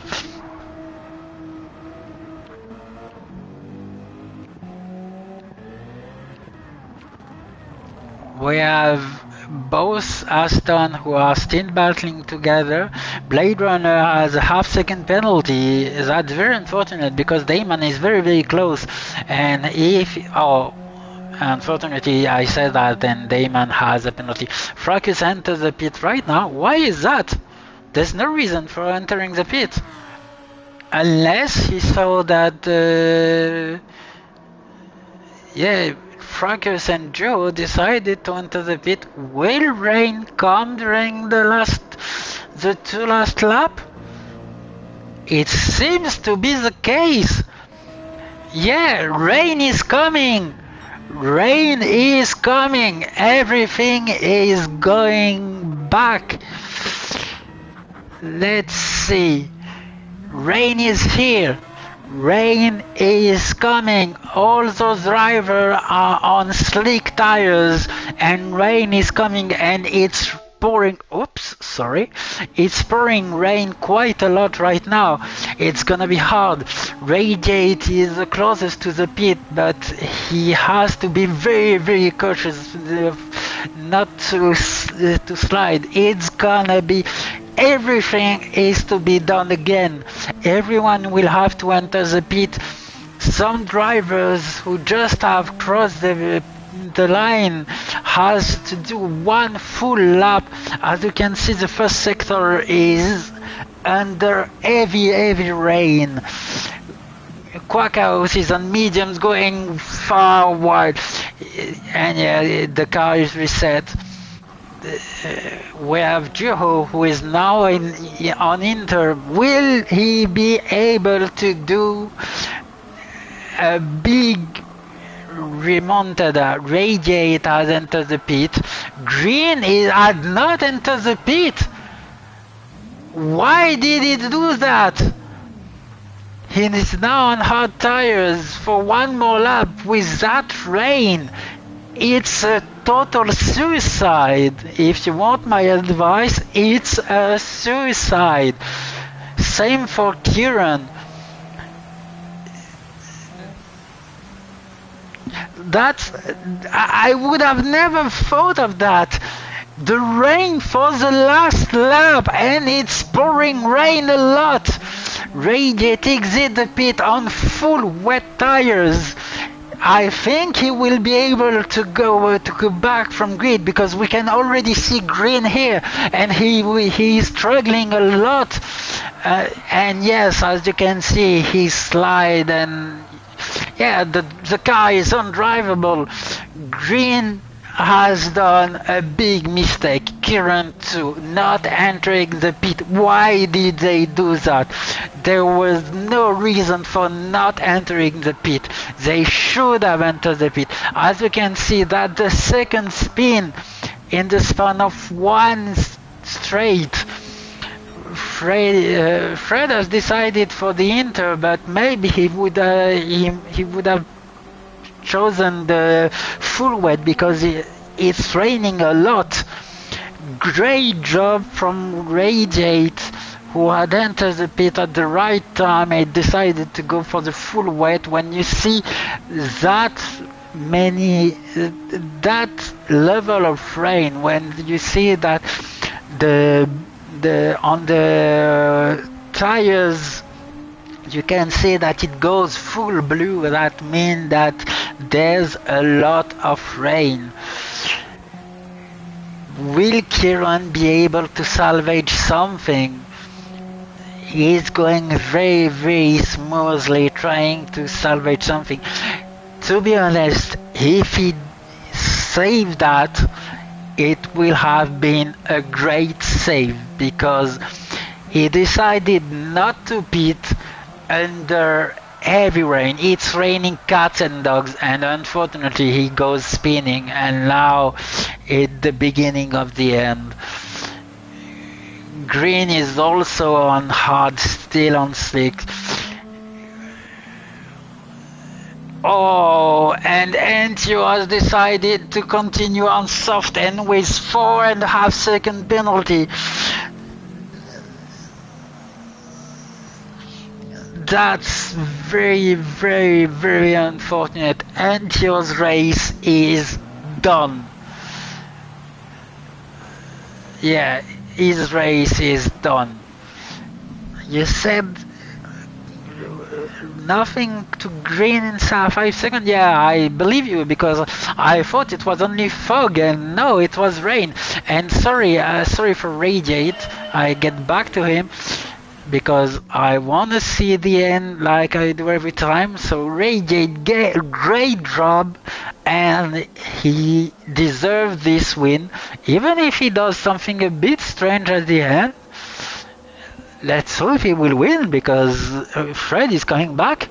We have both Aston who are still battling together. Blade Runner has a half-second penalty. That's very unfortunate because Damon is very, very close. And unfortunately I said that, and Damon has a penalty. Fracus enters the pit right now. Why is that? There's no reason for entering the pit. Unless he saw that Fracus and Joe decided to enter the pit. Will rain come during the two last lap? It seems to be the case. Yeah, rain is coming. Rain is coming. Everything is going back. Let's see. Rain is here. Rain is coming. All those drivers are on slick tires, and rain is coming, and it's pouring. Oops, sorry. It's pouring rain quite a lot right now. It's gonna be hard. Radiate is the closest to the pit, but he has to be very, very cautious not to slide. It's gonna be. Everything is to be done again. Everyone will have to enter the pit. Some drivers who just have crossed the line has to do one full lap. As you can see, the first sector is under heavy rain. Quackhouse is on mediums going far wide, and yeah, the car is reset. We have Joe who is now on Inter. Will he be able to do a big remontada? Radiate has entered the pit. Green had not entered the pit. Why did he do that? He is now on hard tires for one more lap with that rain. It's a total suicide. If you want my advice, it's a suicide. Same for Kieran. I would have never thought of that. The rain for the last lap, and it's pouring rain a lot. Radiate exit the pit on full wet tires. I think he will be able to go back from grid, because we can already see Green here, and he is struggling a lot. And yes, as you can see, he slide, and yeah, the car is undrivable. Green has done a big mistake. Kieran too, not entering the pit. Why did they do that? There was no reason for not entering the pit. They should have entered the pit. As you can see, that the second spin in the span of one straight. Fred has decided for the Inter, but maybe he would have chosen the full wet, because it's raining a lot. Great job from Radiate, who had entered the pit at the right time and decided to go for the full wet. When you see that level of rain, when you see that on the tires you can see that it goes full blue, that means that there's a lot of rain. Will Kieran be able to salvage something? He's going very, very smoothly trying to salvage something. To be honest, if he saved that, it will have been a great save, because he decided not to pit under heavy rain. It's raining cats and dogs, and unfortunately he goes spinning, and now it's the beginning of the end. Green is also on hard, still on slick. Oh, and Antio has decided to continue on soft and with 4.5 second penalty. That's very, very, very unfortunate. Antio's race is done. Yeah, his race is done. You said nothing to green in 5 seconds? Yeah, I believe you because I thought it was only fog and no, it was rain. And sorry for Radiate. I get back to him because I want to see the end like I do every time. So Radiate, great job, and he deserved this win, even if he does something a bit strange at the end. Let's hope he will win because Fred is coming back.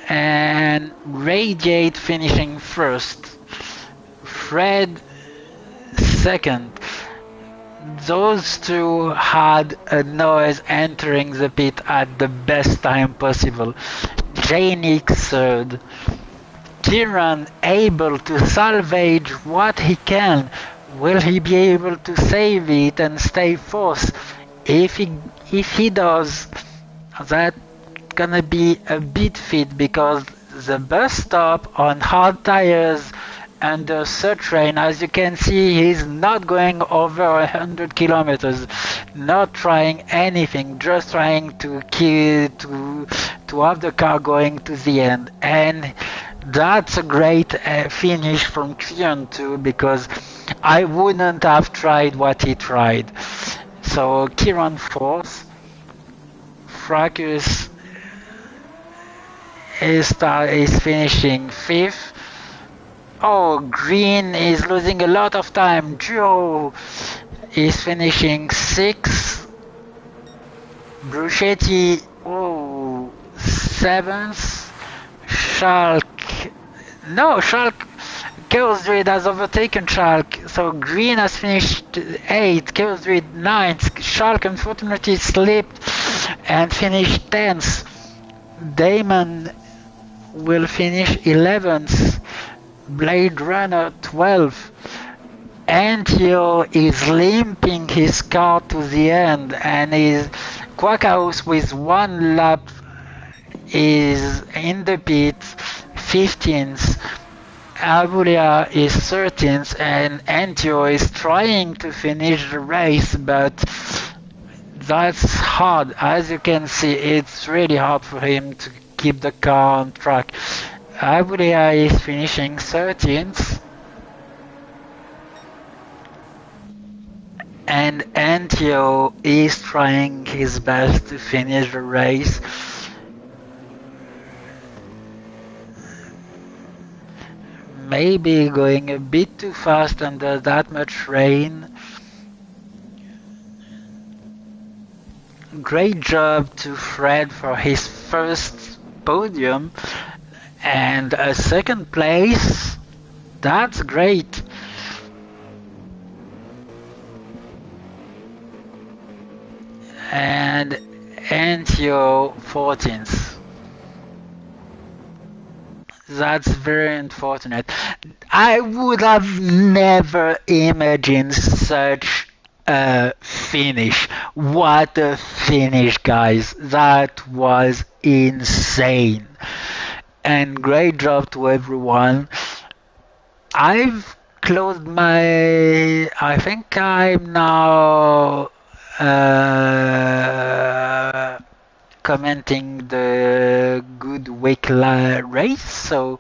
And Radiate finishing first. Fred second. Those two had a noise entering the pit at the best time possible. Janik third. Kieran able to salvage what he can. Will he be able to save it and stay fourth? If he does, that's gonna be a bit fit because the bus stop on hard tires under such rain, as you can see, he's not going over 100 kilometers, not trying anything, just trying to have the car going to the end. And that's a great finish from Kieran too, because I wouldn't have tried what he tried. So Kieran fourth, Fracus is finishing fifth. Oh, Green is losing a lot of time. Joe is finishing sixth. Bruschetti, oh, seventh. Schalk, Chaos Druid has overtaken Schalk, so Green has finished 8th, Chaos Druid 9th, Schalk unfortunately slipped and finished 10th. Damon will finish 11th, Blade Runner 12th. Antio is limping his car to the end, and his Quackhouse with 1 lap is in the pit 15th. Abulia is 13th, and Antio is trying to finish the race, but that's hard. As you can see, it's really hard for him to keep the car on track. Abulia is finishing 13th, and Antio is trying his best to finish the race. Maybe going a bit too fast under that much rain. Great job to Fred for his first podium and a second place. That's great. And Antio 14th. That's very unfortunate. I would have never imagined such a finish. What a finish, guys. That was insane. And great job to everyone. I've closed my... I think I'm now... commenting the good week race, so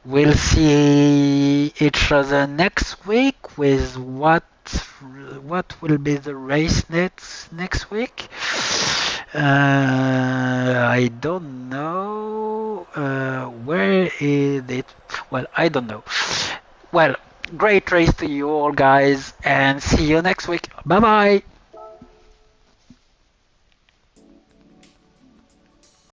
we'll see each other next week with what will be the race next week. I don't know where is it. Well, I don't know. Well, great race to you all, guys, and see you next week. Bye bye.